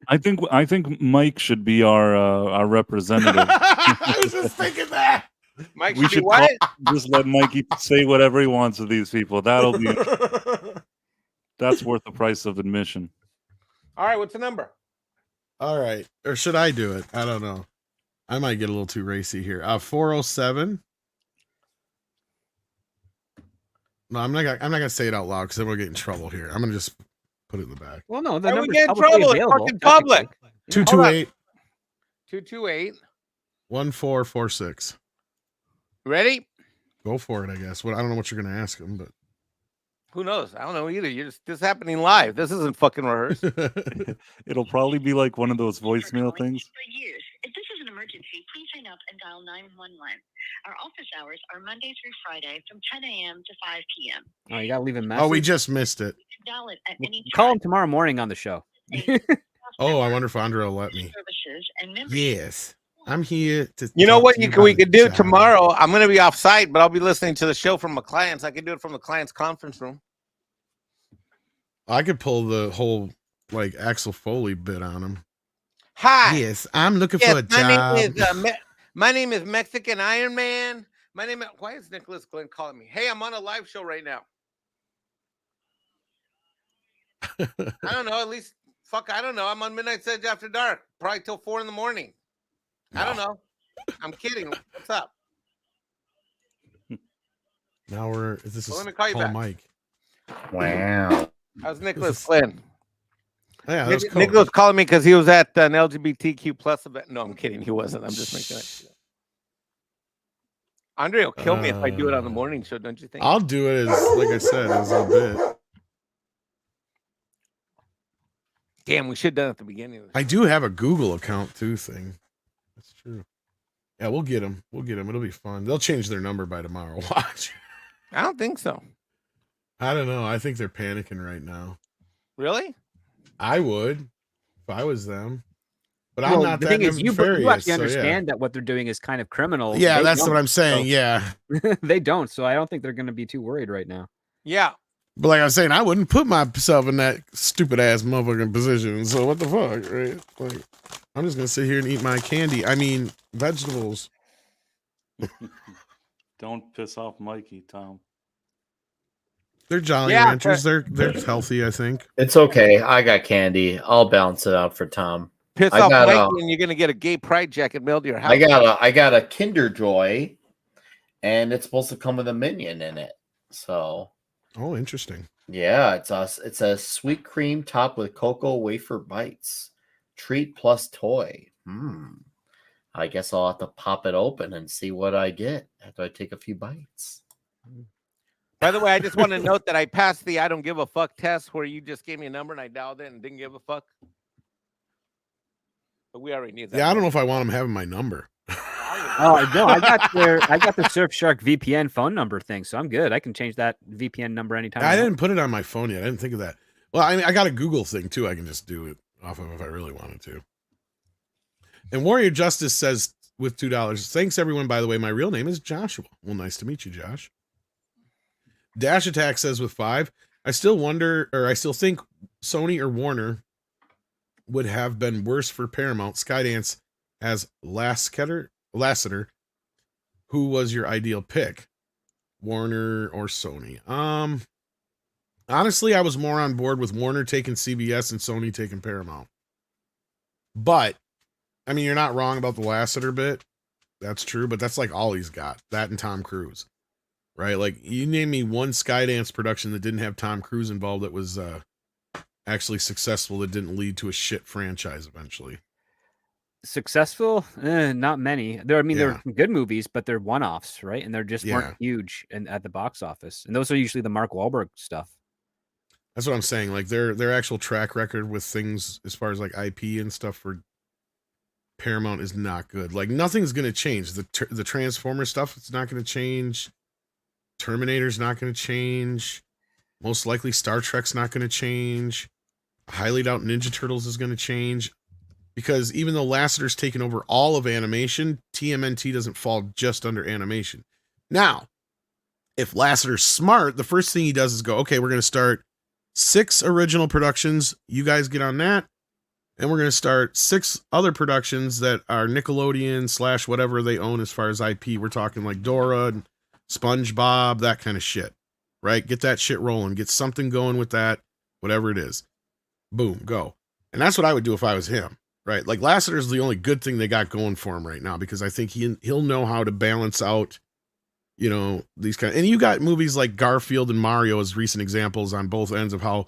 I think Mike should be our representative. I was just thinking that. Mike, we should just let Mikey say whatever he wants to these people. That's worth the price of admission. All right, what's the number? All right, or should I do it? I don't know. I might get a little too racy here. 407 No, I'm not gonna say it out loud because then we'll get in trouble here. I'm gonna just put it in the back. Well, no, the Why we number's get in publicly trouble? It's available. fucking public. technically. 228 228. 1446. Ready? Go for it, I guess. What I don't know what you're gonna ask him, but Who knows? I don't know either. This is happening live. This isn't fucking rehearsed. It'll probably be like one of those voicemail things. For years. If this is an emergency, please hang up and dial 911. Our office hours are Monday through Friday from 10 a.m. to 5 p.m. Oh, you gotta leave a message. oh, we just missed it. Dial it at any Call time. him tomorrow morning on the show. Oh, I wonder if Andrea will let me. Services and membership. Yes, I'm here to. You know talk what to you we about could a do job. tomorrow? I'm going to be off site, but I'll be listening to the show from my clients. I could do it from the client's conference room. I could pull the whole like Axel Foley bit on him. Hi. Yes, I'm looking Yes, for a job. my name is Mexican Iron Man. Why is Nicholas Glenn calling me? Hey, I'm on a live show right now. I don't know. At least, I don't know. I'm on Midnight Edge After Dark, probably till 4 in the morning. I don't know. I'm kidding. What's up? Now this is Well, let me call you Paul back. Mike. Wow. How's Nicholas Glenn? Yeah, that was cool. Nicholas calling me because he was at an LGBTQ plus event. No, I'm kidding. He wasn't. I'm just making it. Andre will kill me if I do it on the morning show, don't you think? I'll do it as, like I said, as a bit. Damn, we should have done it at the beginning. I do have a Google account too. That's true. Yeah, we'll get them. It'll be fun. They'll change their number by tomorrow. Watch. I don't think so. I don't know. I think they're panicking right now. Really? I would if I was them. But Well, I'm not the that thing is, you nefarious, actually so, yeah. understand that what they're doing is kind of criminal. Yeah, They that's don't, what I'm saying. so- Yeah. they don't. So I don't think they're going to be too worried right now. Yeah. But like I was saying, I wouldn't put myself in that stupid ass motherfucking position. So what the fuck, right? Like, I'm just gonna sit here and eat my candy. I mean, vegetables. Don't piss off Mikey, Tom. They're Jolly Yeah, Ranchers. They're healthy, I think. It's okay. I got candy. I'll balance it out for Tom. Piss I off got Mike and you're going to get a gay pride jacket mailed to your house. I got a Kinder Joy, and it's supposed to come with a minion in it. So, oh, interesting. Yeah, it's a sweet cream topped with cocoa wafer bites, treat plus toy. I guess I'll have to pop it open and see what I get after I take a few bites. By the way, I just want to note that I passed the I don't give a fuck test where you just gave me a number and I dialed it and didn't give a fuck. But we already knew that. Yeah, I don't know if I want them having my number. Oh no, I got the Surfshark VPN phone number thing, so I'm good. I can change that VPN number anytime. I didn't put it on my phone yet. I didn't think of that. Well, I mean, I got a Google thing too. I can just do it off of if I really wanted to. And Warrior Justice says with $2, thanks everyone. By the way, my real name is Joshua. Well, nice to meet you, Josh. Dash Attack says with 5, I still think Sony or Warner would have been worse for Paramount. Skydance as Lasseter. Who was your ideal pick? Warner or Sony? Honestly, I was more on board with Warner taking CBS and Sony taking Paramount. But I mean, you're not wrong about the Lasseter bit. That's true, but that's like all he's got. That and Tom Cruise. Right? Like, you name me one Skydance production that didn't have Tom Cruise involved that was actually successful, that didn't lead to a shit franchise eventually. Successful? Not many. There are some good movies, but they're one-offs, right? And they're just weren't huge at the box office. And those are usually the Mark Wahlberg stuff. That's what I'm saying. Like, their actual track record with things as far as like IP and stuff for Paramount is not good. Like, nothing's going to change. The Transformer stuff, it's not going to change. Terminator's not going to change. Most likely Star Trek's not going to change. I highly doubt Ninja Turtles is going to change. Because even though Lasseter's taken over all of animation, TMNT doesn't fall just under animation. Now, if Lasseter's smart, the first thing he does is go, okay, we're going to start 6 original productions. You guys get on that. And we're going to start 6 other productions that are Nickelodeon / whatever they own as far as IP. We're talking like Dora and SpongeBob, that kind of shit, right? Get that shit rolling. Get something going with that, whatever it is. Boom, go. And that's what I would do if I was him, right? Like, Lasseter's the only good thing they got going for him right now, because I think he'll know how to balance out you know, these kind of, and you got movies like Garfield and Mario as recent examples on both ends of how,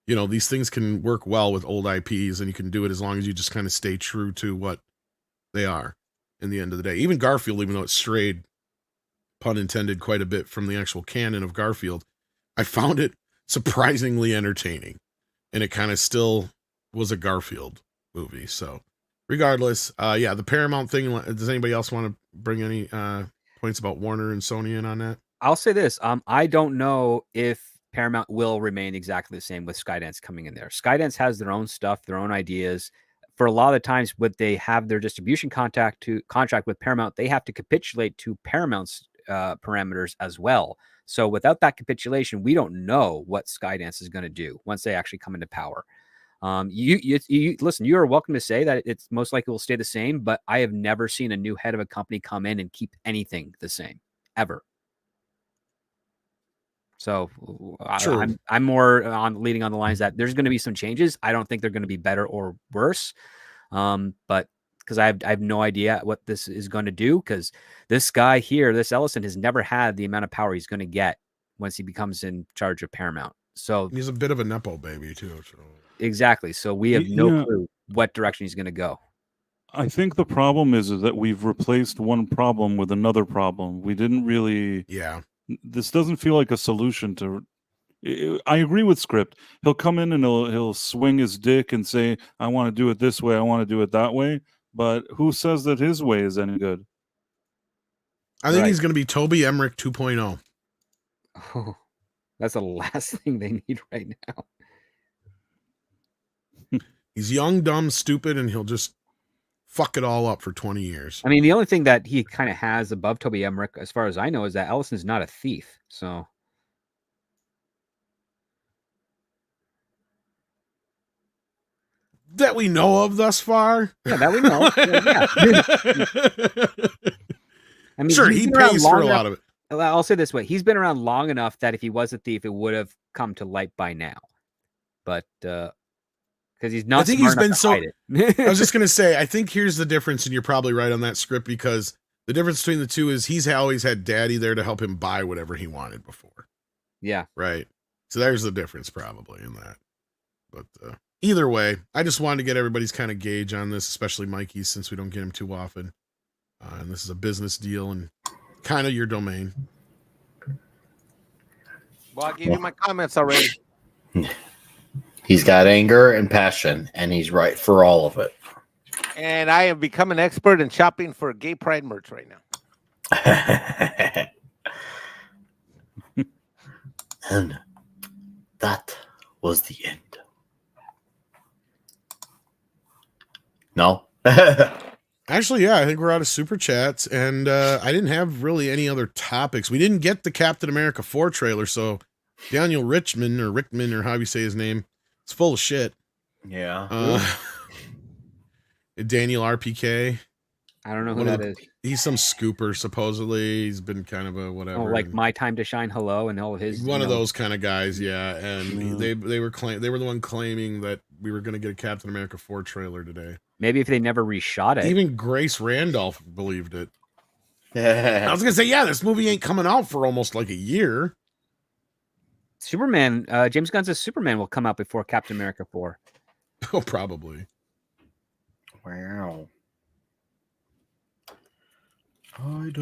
you know, these things can work well with old IPs, and you can do it as long as you just kind of stay true to what they are in the end of the day. Even Garfield, even though it strayed, pun intended, quite a bit from the actual canon of Garfield, I found it surprisingly entertaining, and it kind of still was a Garfield movie. So regardless, yeah, the Paramount thing, does anybody else want to bring any points about Warner and Sony in on that? I'll say this. I don't know if Paramount will remain exactly the same with Skydance coming in there. Skydance has their own stuff, their own ideas. For a lot of the times, when they have their distribution contract with Paramount, they have to capitulate to Paramount's parameters as well. So without that capitulation, we don't know what Skydance is going to do once they actually come into power. You listen, you are welcome to say that it's most likely will stay the same, but I have never seen a new head of a company come in and keep anything the same ever. So I'm more on leading on the lines that there's going to be some changes. I don't think they're going to be better or worse. But because I have no idea what this is going to do, because this guy here, this Ellison, has never had the amount of power he's going to get once he becomes in charge of Paramount. So he's a bit of a Nepo baby too. So. Exactly. So we have no clue what direction he's going to go. I think the problem is that we've replaced one problem with another problem. We didn't really. Yeah. This doesn't feel like a solution to. I agree with Script. He'll come in and he'll swing his dick and say, "I want to do it this way. I want to do it that way." But who says that his way is any good? I think he's going to be Toby Emmerich 2.0. Oh, that's the last thing they need right now. He's young, dumb, stupid, and he'll just fuck it all up for 20 years. I mean, the only thing that he kind of has above Toby Emmerich, as far as I know, is that Ellison's not a thief. So that we know of thus far. Yeah, that we know. Yeah. I mean, sure, he pays for a lot of it. I'll say this way: he's been around long enough that if he was a thief, it would have come to light by now. But because he's not, I think he's been so. I was just gonna say, I think here's the difference, and you're probably right on that, Script, because the difference between the two is he's always had Daddy there to help him buy whatever he wanted before. Yeah. Right. So there's the difference probably in that. But either way, I just wanted to get everybody's kind of gauge on this, especially Mikey's, since we don't get him too often. And this is a business deal and kind of your domain. Well, I gave you my comments already. He's got anger and passion, and he's right for all of it. And I have become an expert in shopping for gay pride merch right now. And that was the end. No? Actually, yeah, I think we're out of super chats, and I didn't have really any other topics. We didn't get the Captain America 4 trailer, so Daniel Rickman, or how you say his name, it's full of shit. Yeah. Daniel RPK. I don't know who that is. He's some scooper, supposedly. He's been kind of a whatever. Oh, like My Time to Shine Hello and all of his. One of those kind of guys, yeah. And they were the one claiming that we were going to get a Captain America 4 trailer today. Maybe if they never reshot it. Even Grace Randolph believed it. I was going to say, yeah, this movie ain't coming out for almost like a year. Superman, James Gunn's Superman will come out before Captain America 4. Oh, probably. Wow.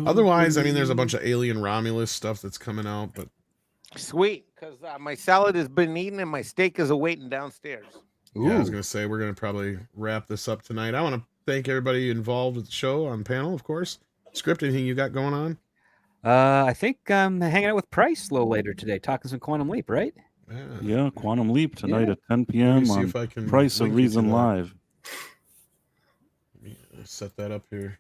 Otherwise, I mean, there's a bunch of Alien Romulus stuff that's coming out, but sweet, because my salad has been eaten and my steak is awaiting downstairs. Yeah, I was going to say, we're going to probably wrap this up tonight. I want to thank everybody involved with the show on the panel, of course. Script, anything you got going on? I think I'm hanging out with Price a little later today, talking some Quantum Leap, right? Yeah, Quantum Leap tonight at 10 p.m. on Price of Reason Live. Set that up here.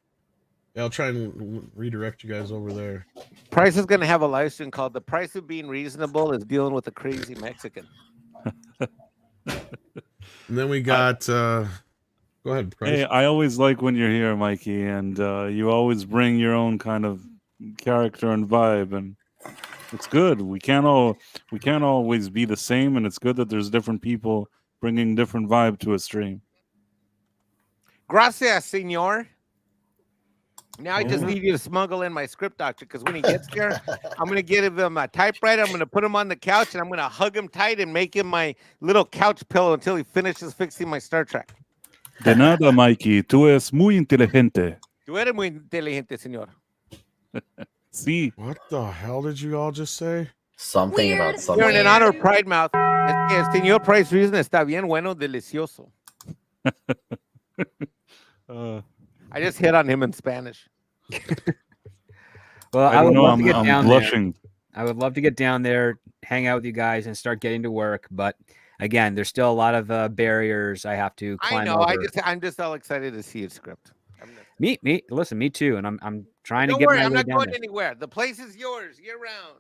Yeah, I'll try and redirect you guys over there. Price is going to have a live stream called "The Price of Being Reasonable is Dealing with a Crazy Mexican." And then we got go ahead, Price. Hey, I always like when you're here, Mikey, and you always bring your own kind of character and vibe, and it's good. We can't always be the same, and it's good that there's different people bringing different vibe to a stream. Gracias, señor. Now I just need you to smuggle in my script doctor, because when he gets there, I'm going to give him a typewriter. I'm going to put him on the couch, and I'm going to hug him tight and make him my little couch pillow until he finishes fixing my Star Trek. De nada, Mikey. Tú es muy inteligente. Tú eres muy inteligente, señor. Sí. What the hell did you all just say? Something about something. You're in honor of Pride Mouth. El señor Price Reason está bien bueno, delicioso. I just hit on him in Spanish. Well, I would don't know. love to get I'm down blushing. there. I would love to get down there, hang out with you guys, and start getting to work. But again, there's still a lot of barriers I have to climb I know. over. I'm just all excited to see his script. Me. Listen, me too. And I'm trying Don't to get worry, my I'm way not down going there. anywhere. The place is yours year round.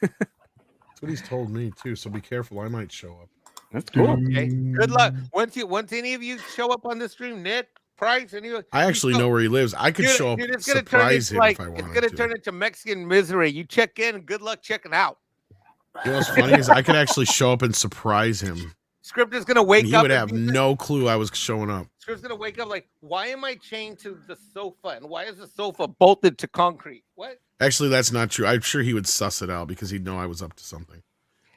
That's what he's told me too. So be careful. I might show up. That's cool. Okay. Good luck. Once any of you show up on the stream, Nick, Price, I actually know where he lives. I could show up, surprise him if I wanted to. It's gonna turn into Mexican misery. You check in. Good luck checking out. You know what's funny is I could actually show up and surprise him. Script is gonna wake and up. He would have no clue I was showing up. Script's gonna wake up like, why am I chained to the sofa? And why is the sofa bolted to concrete? What? Actually, that's not true. I'm sure he would suss it out because he'd know I was up to something.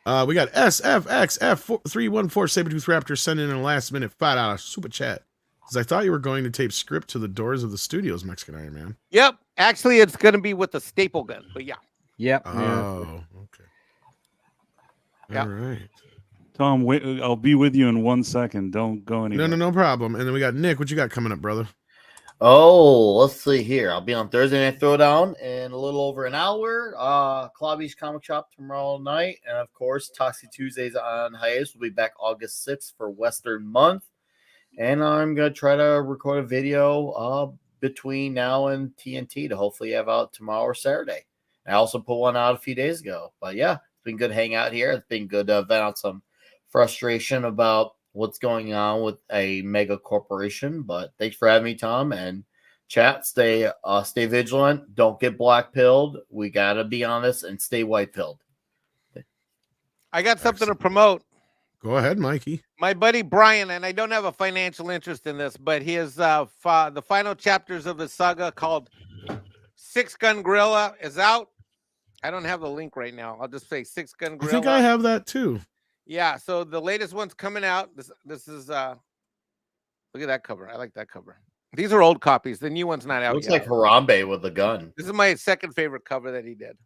We got SFXF314 Sabretooth Raptor sending in a last minute $5 super chat. Because I thought you were going to tape script to the doors of the studios, Mexican Iron Man. Yep. Actually, it's gonna be with a staple gun, but yeah. Yep. Oh, okay. Yep. All right. Tom, wait, I'll be with you in 1 second. Don't go anywhere. No problem. And then we got Nick. What you got coming up, brother? Oh, let's see here. I'll be on Thursday Night Throwdown in a little over an hour. Klobby's Comic Shop tomorrow night. And, of course, Toxic Tuesdays on hiatus. We'll be back August 6th for Western Month. And I'm going to try to record a video between now and TNT to hopefully have out tomorrow or Saturday. I also put one out a few days ago. But, yeah, it's been good hang out here. It's been good to vent out some frustration about what's going on with a mega corporation. But thanks for having me, Tom, and chat. Stay vigilant. Don't get black pilled. We gotta be honest and stay white pilled. I got something to promote. Go ahead, Mikey. My buddy Brian, and I don't have a financial interest in this, but his the final chapters of his saga called Six Gun Gorilla is out. I don't have the link right now. I'll just say Six Gun Gorilla. I think I have that too. Yeah, so the latest one's coming out. This is look at that cover. I like that cover. These are old copies. The new one's not out Looks yet. like Harambe with a gun. This is my second favorite cover that he did.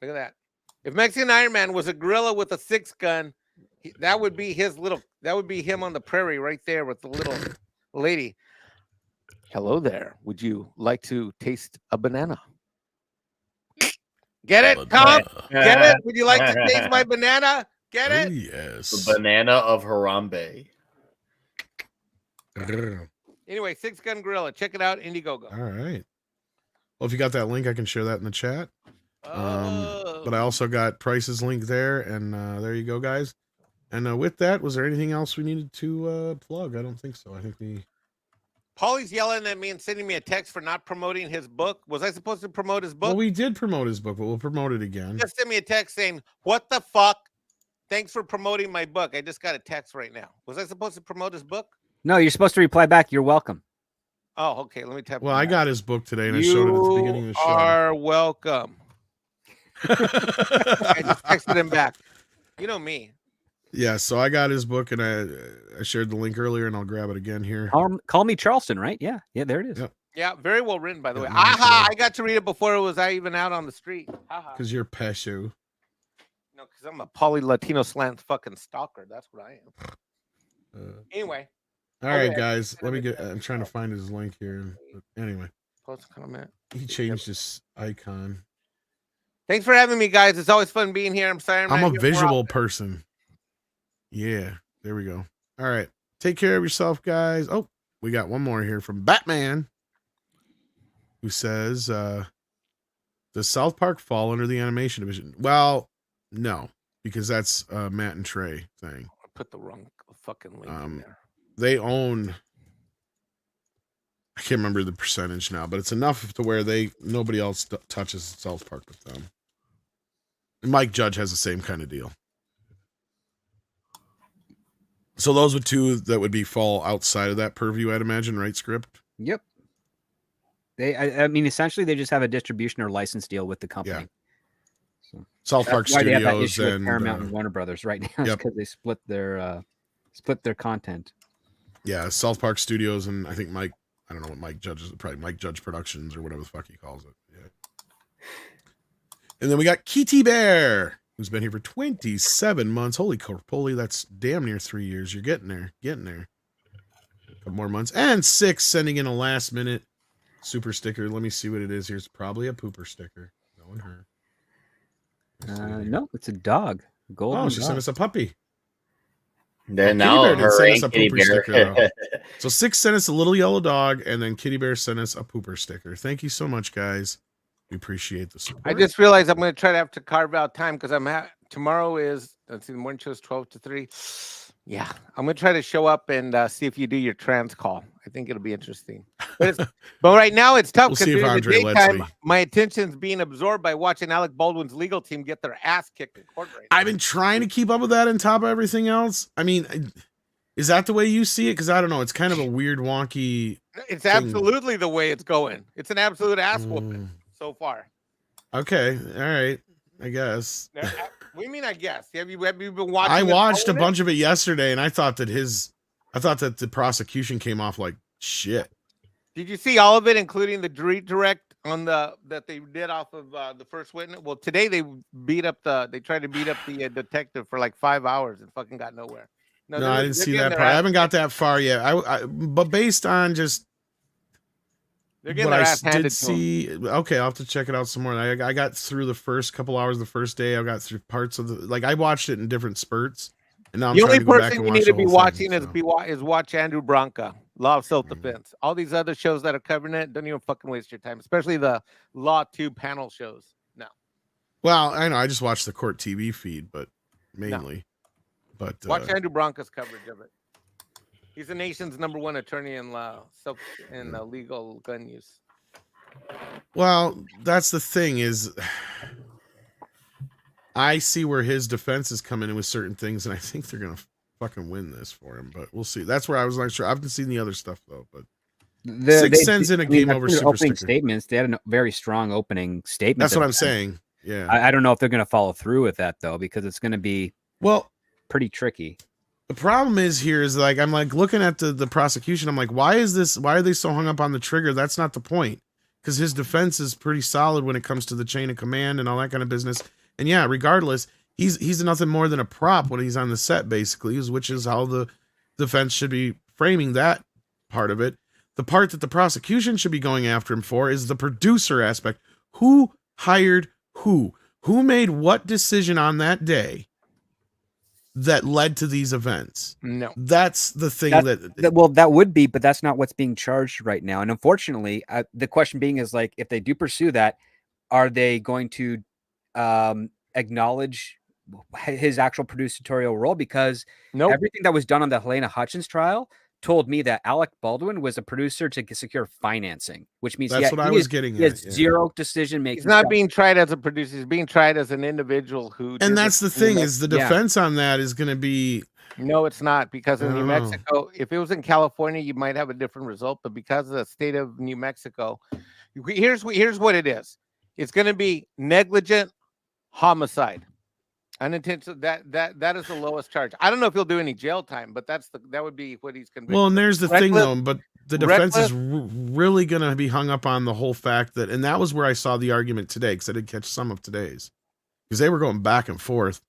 Look at that. If Mexican Iron Man was a gorilla with a 6-gun, that would be him on the prairie right there with the little lady. Hello there. Would you like to taste a banana? Get it, Tom? Get it? Would you like to taste my banana? Get it? Yes. The banana of Harambe. Anyway, 6-Gun Gorilla. Check it out. Indiegogo. All right. Well, if you got that link, I can share that in the chat. But I also got Price's link there, and there you go, guys. And with that, was there anything else we needed to plug? I don't think so. I think we... Paulie's yelling at me and sending me a text for not promoting his book. Was I supposed to promote his book? Well, we did promote his book, but we'll promote it again. Just send me a text saying, what the fuck? Thanks for promoting my book. I just got a text right now. Was I supposed to promote his book? No, you're supposed to reply back. You're welcome. Oh, okay. Let me tap. Well, I got his book today, and I showed it at the beginning of the show. You are welcome. I just texted him back. You know me. Yeah, so I got his book, and I shared the link earlier, and I'll grab it again here. Call me Charleston, right? Yeah, there it is. Yep. Yeah, very well written, by the way. Yeah, Aha! I got to read it before it was even out on the street. Because you're Peshu. No, because I'm a poly Latino slant fucking stalker. That's what I am. Anyway. All right, guys. Let me get. I'm trying to find his link here. But anyway. Post comment. He changed his icon. Thanks for having me, guys. It's always fun being here. I'm sorry. I'm a visual person. Yeah, there we go. All right. Take care of yourself, guys. Oh, we got one more here from Batman, who says, does South Park fall under the animation division? Well, no, because that's Matt and Trey thing. I put the wrong fucking link in there. They own, I can't remember the percentage now, but it's enough to where nobody else touches South Park with them. And Mike Judge has the same kind of deal. So those would two that would fall outside of that purview, I'd imagine, right, Script? Yep. I mean, essentially, they just have a distribution or license deal with the company. So South Park Studios they have that Studios issue with and Paramount and Warner Brothers right now because they split their content. Yeah, South Park Studios and I think I don't know what Mike Judge is, probably Mike Judge Productions or whatever the fuck he calls it. Yeah. And then we got Kitty Bear, who's been here for 27 months. Holy corpoly, that's damn near 3 years. You're getting there. A couple more months. And 6 sending in a last minute super sticker. Let me see what it is here. It's probably a pooper sticker. Knowing her. No, it's a dog. Golden she dog. sent us a puppy. Then now Kitty Bear did send us a Kitty pooper Bear. sticker, though. So 6 sent us a little yellow dog, and then Kitty Bear sent us a pooper sticker. Thank you so much, guys. We appreciate the support. I just realized I'm going to try to have to carve out time because tomorrow is, let's see, the morning show is 12 to 3. Yeah, I'm going to try to show up and see if you do your trans call. I think it'll be interesting. But right now it's tough because during the daytime, my attention's being absorbed by watching Alec Baldwin's legal team get their ass kicked in court right now. I've been trying to keep up with that on top of everything else. I mean, is that the way you see it? Because I don't know. It's kind of a weird, wonky. It's absolutely the way it's going. It's an absolute ass whooping so far. Okay. All right. I guess. What do you mean, I guess? Have you been watching? I watched a bunch of it yesterday, and I thought that the prosecution came off like shit. Did you see all of it, including the redirect on that they did off of the first witness? Well, today they tried to beat up the detective for like 5 hours and fucking got nowhere. No, I didn't see that part. I haven't got that far yet. But based on just they're getting their ass handed to them. Okay, I'll have to check it out some more. I got through the first couple hours the first day. I got through parts of I watched it in different spurts. And now the only person you need to be watching is watch Andrew Branca, Law of Self-Defense. All these other shows that are covering it, don't even fucking waste your time, especially the Law 2 panel shows. No. Well, I know. I just watched the court TV feed, but mainly. No. But watch Andrew Branca's coverage of it. He's the nation's #1 attorney in legal gun use. Well, that's the thing is, I see where his defense is coming in with certain things, and I think they're gonna fucking win this for him. But we'll see. That's where I was not sure. I haven't seen the other stuff though. But 6 sends in a game over super opening sticker. Statements. They had a very strong opening statement. That's what I'm saying. Yeah. I don't know if they're gonna follow through with that though, because it's gonna be pretty tricky. The problem is I'm looking at the prosecution. I'm like, why are they so hung up on the trigger? That's not the point. Because his defense is pretty solid when it comes to the chain of command and all that kind of business. And yeah, regardless, he's nothing more than a prop when he's on the set, basically, which is how the defense should be framing that part of it. The part that the prosecution should be going after him for is the producer aspect. Who hired who? Who made what decision on that day that led to these events? No, that's the thing that would be, but that's not what's being charged right now. And unfortunately, the question being is like, if they do pursue that, are they going to acknowledge his actual producertorial role? Because everything that was done on the Helena Hutchins trial told me that Alec Baldwin was a producer to secure financing, which means that's what I was getting at. Zero decision making. He's not being tried as a producer. He's being tried as an individual who. And that's the thing is the defense on that is going to be. No, it's not, because in New Mexico, if it was in California, you might have a different result. But because of the state of New Mexico, here's what it is. It's going to be negligent homicide. Unintentional. That is the lowest charge. I don't know if he'll do any jail time, but that would be what he's convicted. Well, and there's the thing though, but the defense is really going to be hung up on the whole fact that, and that was where I saw the argument today, because I did catch some of today's, because they were going back and forth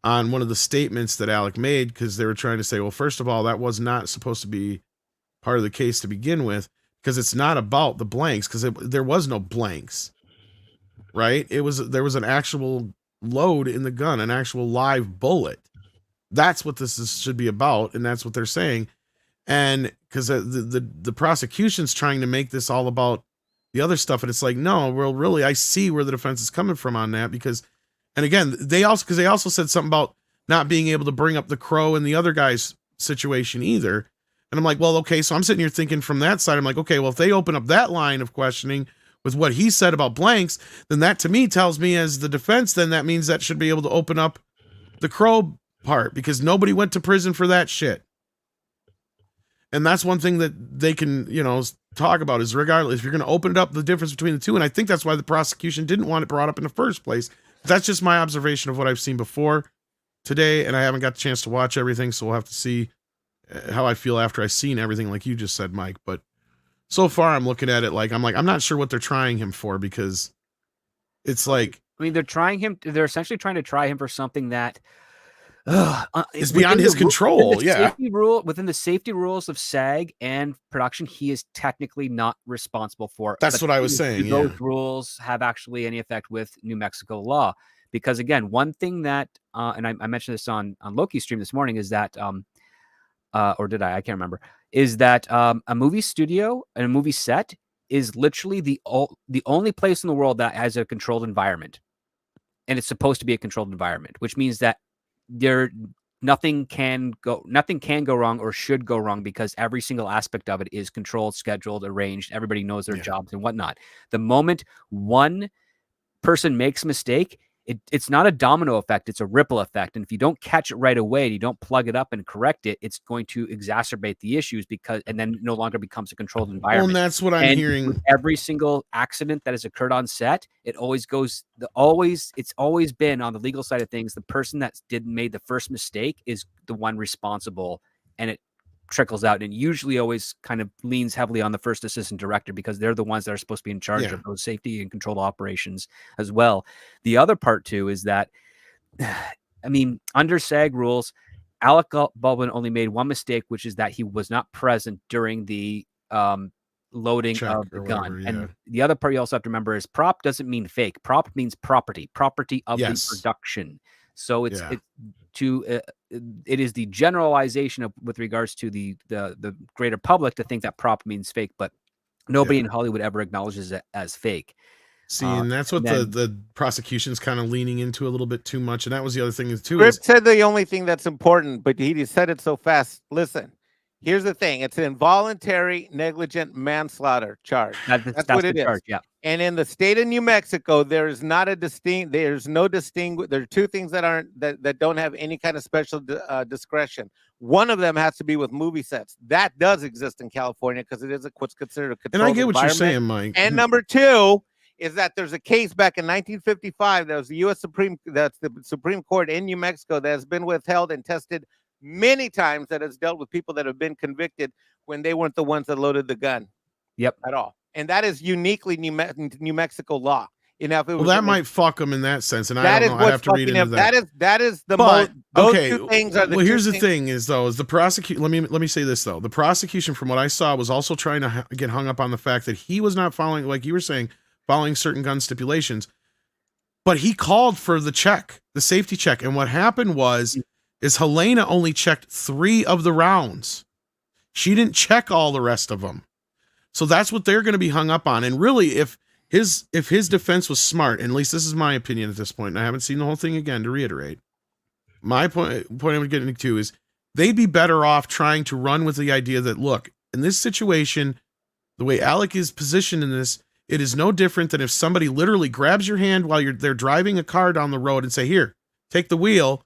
on one of the statements that Alec made, because they were trying to say, well, first of all, that was not supposed to be part of the case to begin with, because it's not about the blanks, because there was no blanks, right? There was an actual load in the gun, an actual live bullet. That's what this should be about, and that's what they're saying. And because the prosecution's trying to make this all about the other stuff, and it's like, no, well, really, I see where the defense is coming from on that, because, and again, they also said something about not being able to bring up the Crow and the other guy's situation either. And I'm like, well, okay, so I'm sitting here thinking from that side, I'm like, okay, well, if they open up that line of questioning with what he said about blanks, then that to me tells me as the defense, then that means that should be able to open up the Crow part, because nobody went to prison for that shit. And that's one thing that they can, talk about is regardless if you're going to open it up, the difference between the two. And I think that's why the prosecution didn't want it brought up in the first place. That's just my observation of what I've seen before today. And I haven't got the chance to watch everything. So we'll have to see how I feel after I've seen everything, like you just said, Mike. But so far I'm looking at it I'm not sure what they're trying him for, because it's like, I mean, they're essentially trying to try him for something that it's beyond his control. Within the safety rules of SAG and production, he is technically not responsible for. That's what I was saying. Those rules have actually any effect with New Mexico law, because again, one thing that and I mentioned this on Loki's stream this morning is that or did I can't remember, is that a movie studio and a movie set is literally the only place in the world that has a controlled environment, and it's supposed to be a controlled environment, which means that nothing can go wrong or should go wrong, because every single aspect of it is controlled, scheduled, arranged. Everybody knows their jobs and whatnot. The moment one person makes a mistake, it's not a domino effect, it's a ripple effect. And if you don't catch it right away, and you don't plug it up and correct it, it's going to exacerbate the issues, and then it no longer becomes a controlled environment. Well, and that's what I'm hearing. With every single accident that has occurred on set, it's always been on the legal side of things. The person that made the first mistake is the one responsible, and it trickles out, and usually always kind of leans heavily on the first assistant director, because they're the ones that are supposed to be in charge of those safety and control operations as well. The other part too is that, I mean, under SAG rules, Alec Baldwin only made one mistake, which is that he was not present during the loading of the gun. And the other part you also have to remember is prop doesn't mean fake. Prop means property of the production. So it is the generalization with regards to the greater public to think that prop means fake, but nobody in Hollywood ever acknowledges it as fake. See, and that's what the prosecution's kind of leaning into a little bit too much. And that was the other thing too. Script said the only thing that's important, but he said it so fast. Listen, here's the thing: it's an involuntary negligent manslaughter charge. That's what it is. Charge, yeah. And in the state of New Mexico, there are two things that don't have any kind of special discretion. One of them has to be with movie sets. That does exist in California, because it is what's considered a controlled environment. And I get what you're saying, Mike. And number two is that there's a case back in 1955 that was the Supreme Court in New Mexico that has been withheld and tested many times, that has dealt with people that have been convicted when they weren't the ones that loaded the gun. Yep. At all. And that is uniquely New Mexico law. That might fuck them in that sense, and I don't know. I have to read into that. That is the most. Those two things are the. Well, here's the thing: is the prosecution. Let me say this though. The prosecution, from what I saw, was also trying to get hung up on the fact that he was not following, like you were saying, following certain gun stipulations. But he called for the safety check, and what happened is Helena only checked 3 of the rounds. She didn't check all the rest of them. So that's what they're going to be hung up on. And really, if his defense was smart, and at least this is my opinion at this point, and I haven't seen the whole thing again to reiterate, my point I'm getting to is they'd be better off trying to run with the idea that, look, in this situation, the way Alec is positioned in this, it is no different than if somebody literally grabs your hand while they're driving a car down the road and say, here, take the wheel,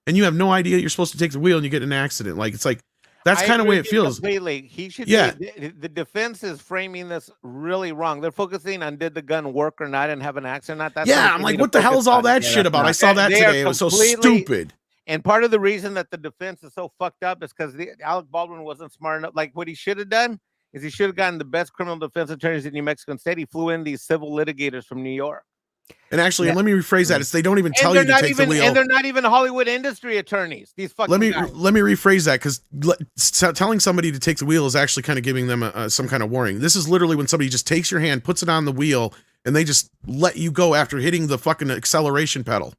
and you have no idea you're supposed to take the wheel, and you get in an accident. Like, it's like, that's kind of the way it feels. Completely. He should. Yeah. The defense is framing this really wrong. They're focusing on did the gun work or not and have an accident or not. That's I'm like, what the hell is all that shit about? I saw that today. It was so stupid. And part of the reason that the defense is so fucked up is because Alec Baldwin wasn't smart enough. Like, what he should have done is he should have gotten the best criminal defense attorneys in New Mexico. Instead, he flew in these civil litigators from New York. And actually, let me rephrase that. It's they don't even tell you to take the wheel. And they're not even Hollywood industry attorneys. These fucking guys. Let me rephrase that, because telling somebody to take the wheel is actually kind of giving them some kind of warning. This is literally when somebody just takes your hand, puts it on the wheel, and they just let you go after hitting the fucking acceleration pedal.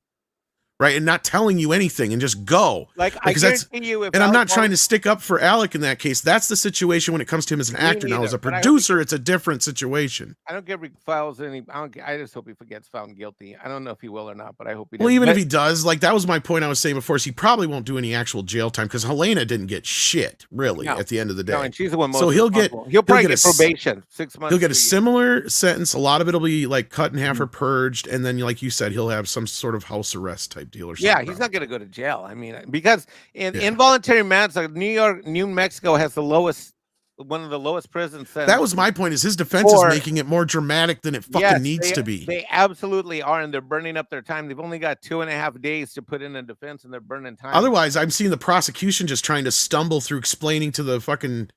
Right, and not telling you anything, and just go. Like, I guarantee you, and I'm not trying to stick up for Alec in that case. That's the situation when it comes to him as an actor. Now, as a producer, it's a different situation. I don't care if he files any. I just hope he gets found guilty. I don't know if he will or not, but I hope he does. Well, even if he does, like, that was my point I was saying before. Is he probably won't do any actual jail time, because Helena didn't get shit really at the end of the day. No, and she's the one most. So he'll probably get probation, 6 months. He'll get a similar sentence. A lot of it'll be like cut in half or purged, and then, like you said, he'll have some sort of house arrest type deal or something. Yeah, he's not going to go to jail. I mean, because involuntary manslaughter, New Mexico has the lowest one of the lowest prison sentences. That was my point. Is his defense is making it more dramatic than it fucking needs to be. They absolutely are, and they're burning up their time. They've only got 2.5 days to put in a defense, and they're burning time. Otherwise, I'm seeing the prosecution just trying to stumble through explaining to the fucking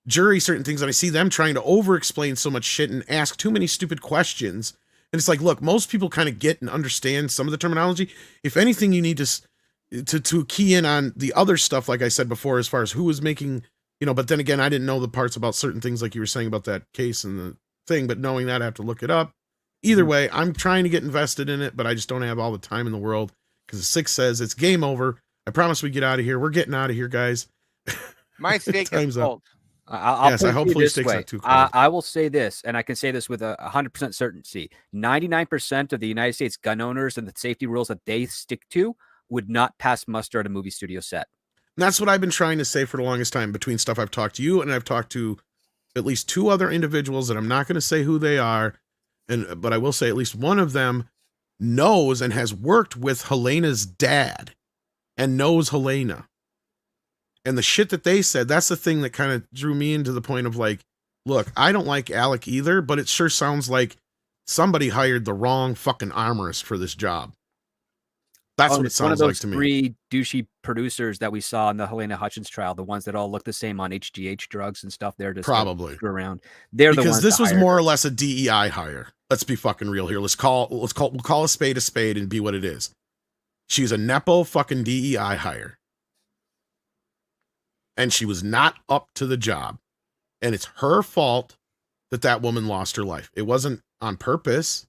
jury certain things, and I see them trying to over-explain so much shit and ask too many stupid questions. And it's like, look, most people kind of get and understand some of the terminology. If anything, you need to key in on the other stuff, like I said before, as far as who was making, but then again, I didn't know the parts about certain things like you were saying about that case and the thing, but knowing that, I have to look it up. Either way, I'm trying to get invested in it, but I just don't have all the time in the world because the 6 says it's game over. I promise we get out of here. We're getting out of here, guys. My steak is cold. I hopefully this way. I will say this, and I can say this with 100% certainty. 99% of the United States gun owners and the safety rules that they stick to would not pass muster at a movie studio set. And that's what I've been trying to say for the longest time between stuff I've talked to you and I've talked to at least 2 other individuals that I'm not going to say who they are, but I will say at least one of them knows and has worked with Helena's dad and knows Helena. And the shit that they said, that's the thing that kind of drew me into the point of like, look, I don't like Alec either, but it sure sounds like somebody hired the wrong fucking armorist for this job. That's what it sounds like to me. 3 douchey producers that we saw in the Helena Hutchins trial, the ones that all look the same on HGH drugs and stuff. They're just probably around. They're the ones because this was more or less a DEI hire. Let's be fucking real here. We'll call a spade and be what it is. She's a Nepo fucking DEI hire. And she was not up to the job. And it's her fault that woman lost her life. It wasn't on purpose,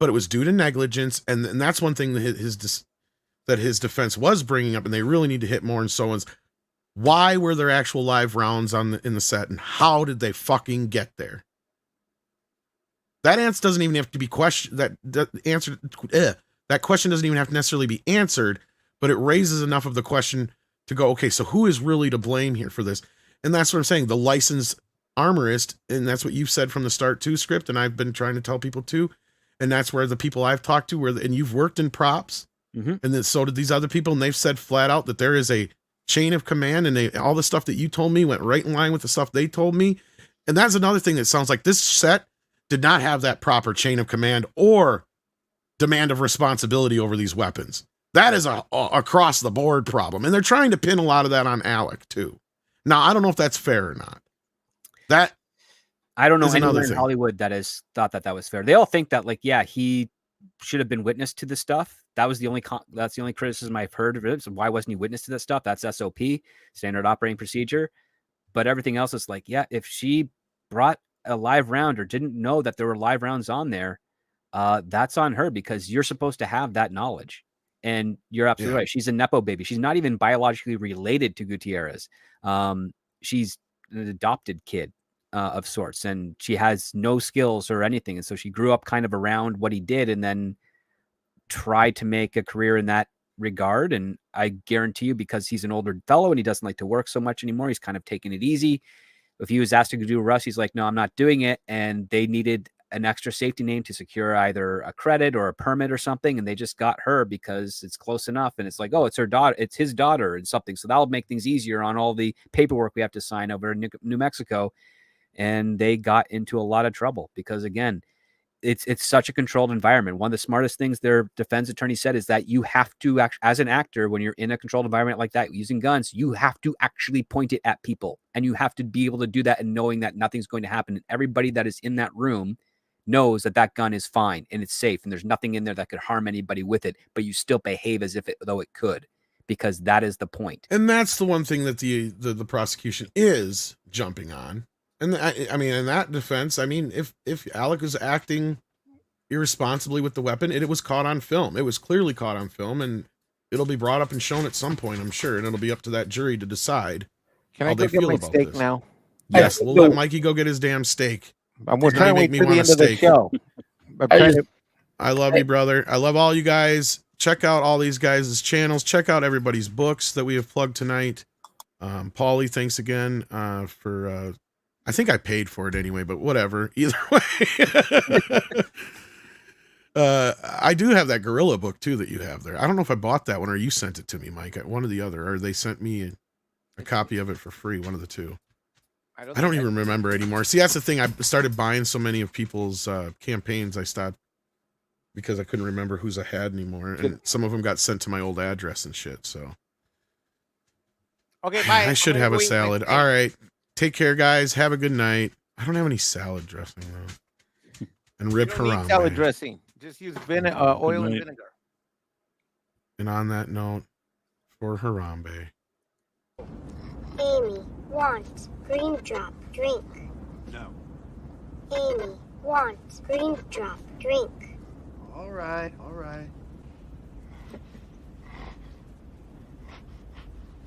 but it was due to negligence. And that's one thing that his defense was bringing up, and they really need to hit more and so on. Why were there actual live rounds in the set, and how did they fucking get there? That answer doesn't even have to be questioned. That question doesn't even have to necessarily be answered, but it raises enough of the question to go, okay, so who is really to blame here for this? And that's what I'm saying. The licensed armorist, and that's what you've said from the start too, Script, and I've been trying to tell people too. And that's where the people I've talked to, and you've worked in props, and then so did these other people, and they've said flat out that there is a chain of command, and all the stuff that you told me went right in line with the stuff they told me. And that's another thing that sounds like this set did not have that proper chain of command or demand of responsibility over these weapons. That is a across the board problem. And they're trying to pin a lot of that on Alec too. Now, I don't know if that's fair or not. I don't know anyone in Hollywood that has thought that was fair. They all think that, like, yeah, he should have been witness to the stuff. That's the only criticism I've heard of it. So why wasn't he witness to that stuff? That's SOP, standard operating procedure. But everything else is like, yeah, if she brought a live round or didn't know that there were live rounds on there, that's on her, because you're supposed to have that knowledge. And you're absolutely right. She's a Nepo baby. She's not even biologically related to Gutierrez. She's an adopted kid of sorts, and she has no skills or anything. And so she grew up kind of around what he did and then tried to make a career in that regard. And I guarantee you, because he's an older fellow and he doesn't like to work so much anymore, he's kind of taking it easy. If he was asked to do Russ, he's like, no, I'm not doing it. And they needed an extra safety name to secure either a credit or a permit or something, and they just got her because it's close enough. And it's like, oh, it's her daughter, it's his daughter and something, so that'll make things easier on all the paperwork we have to sign over in New Mexico. And they got into a lot of trouble because, again, it's such a controlled environment. One of the smartest things their defense attorney said is that you have to, as an actor, when you're in a controlled environment like that using guns, you have to actually point it at people, and you have to be able to do that and knowing that nothing's going to happen. And everybody that is in that room knows that that gun is fine and it's safe and there's nothing in there that could harm anybody with it, but you still behave as if though it could, because that is the point. And that's the one thing that the prosecution is jumping on. And I mean, in that defense, I mean, if Alec was acting irresponsibly with the weapon, it was caught on film. It was clearly caught on film, and it'll be brought up and shown at some point, I'm sure, and it'll be up to that jury to decide how they feel about steak this. Now? Yes, we'll let Mikey go get his damn steak. We're trying to wait for the end of the show. I love you, brother. I love all you guys. Check out all these guys' channels. Check out everybody's books that we have plugged tonight. Paulie, thanks again for... I think I paid for it anyway, but whatever. Either way. I do have that Gorilla book, too, that you have there. I don't know if I bought that one or you sent it to me, Mike. One or the other. Or they sent me a copy of it for free, one of the two. I don't even remember anymore. See, that's the thing. I started buying so many of people's campaigns. I stopped because I couldn't remember who's ahead anymore, and some of them got sent to my old address and shit. So, okay, bye. I should have a salad. All right, take care, guys. Have a good night. I don't have any salad dressing though. And rib harambe. Salad dressing. Just use oil and vinegar. And on that note, for harambe. Amy wants green drop drink. No. Amy wants green drop drink. All right, all right.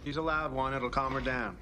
She's allowed one. It'll calm her down.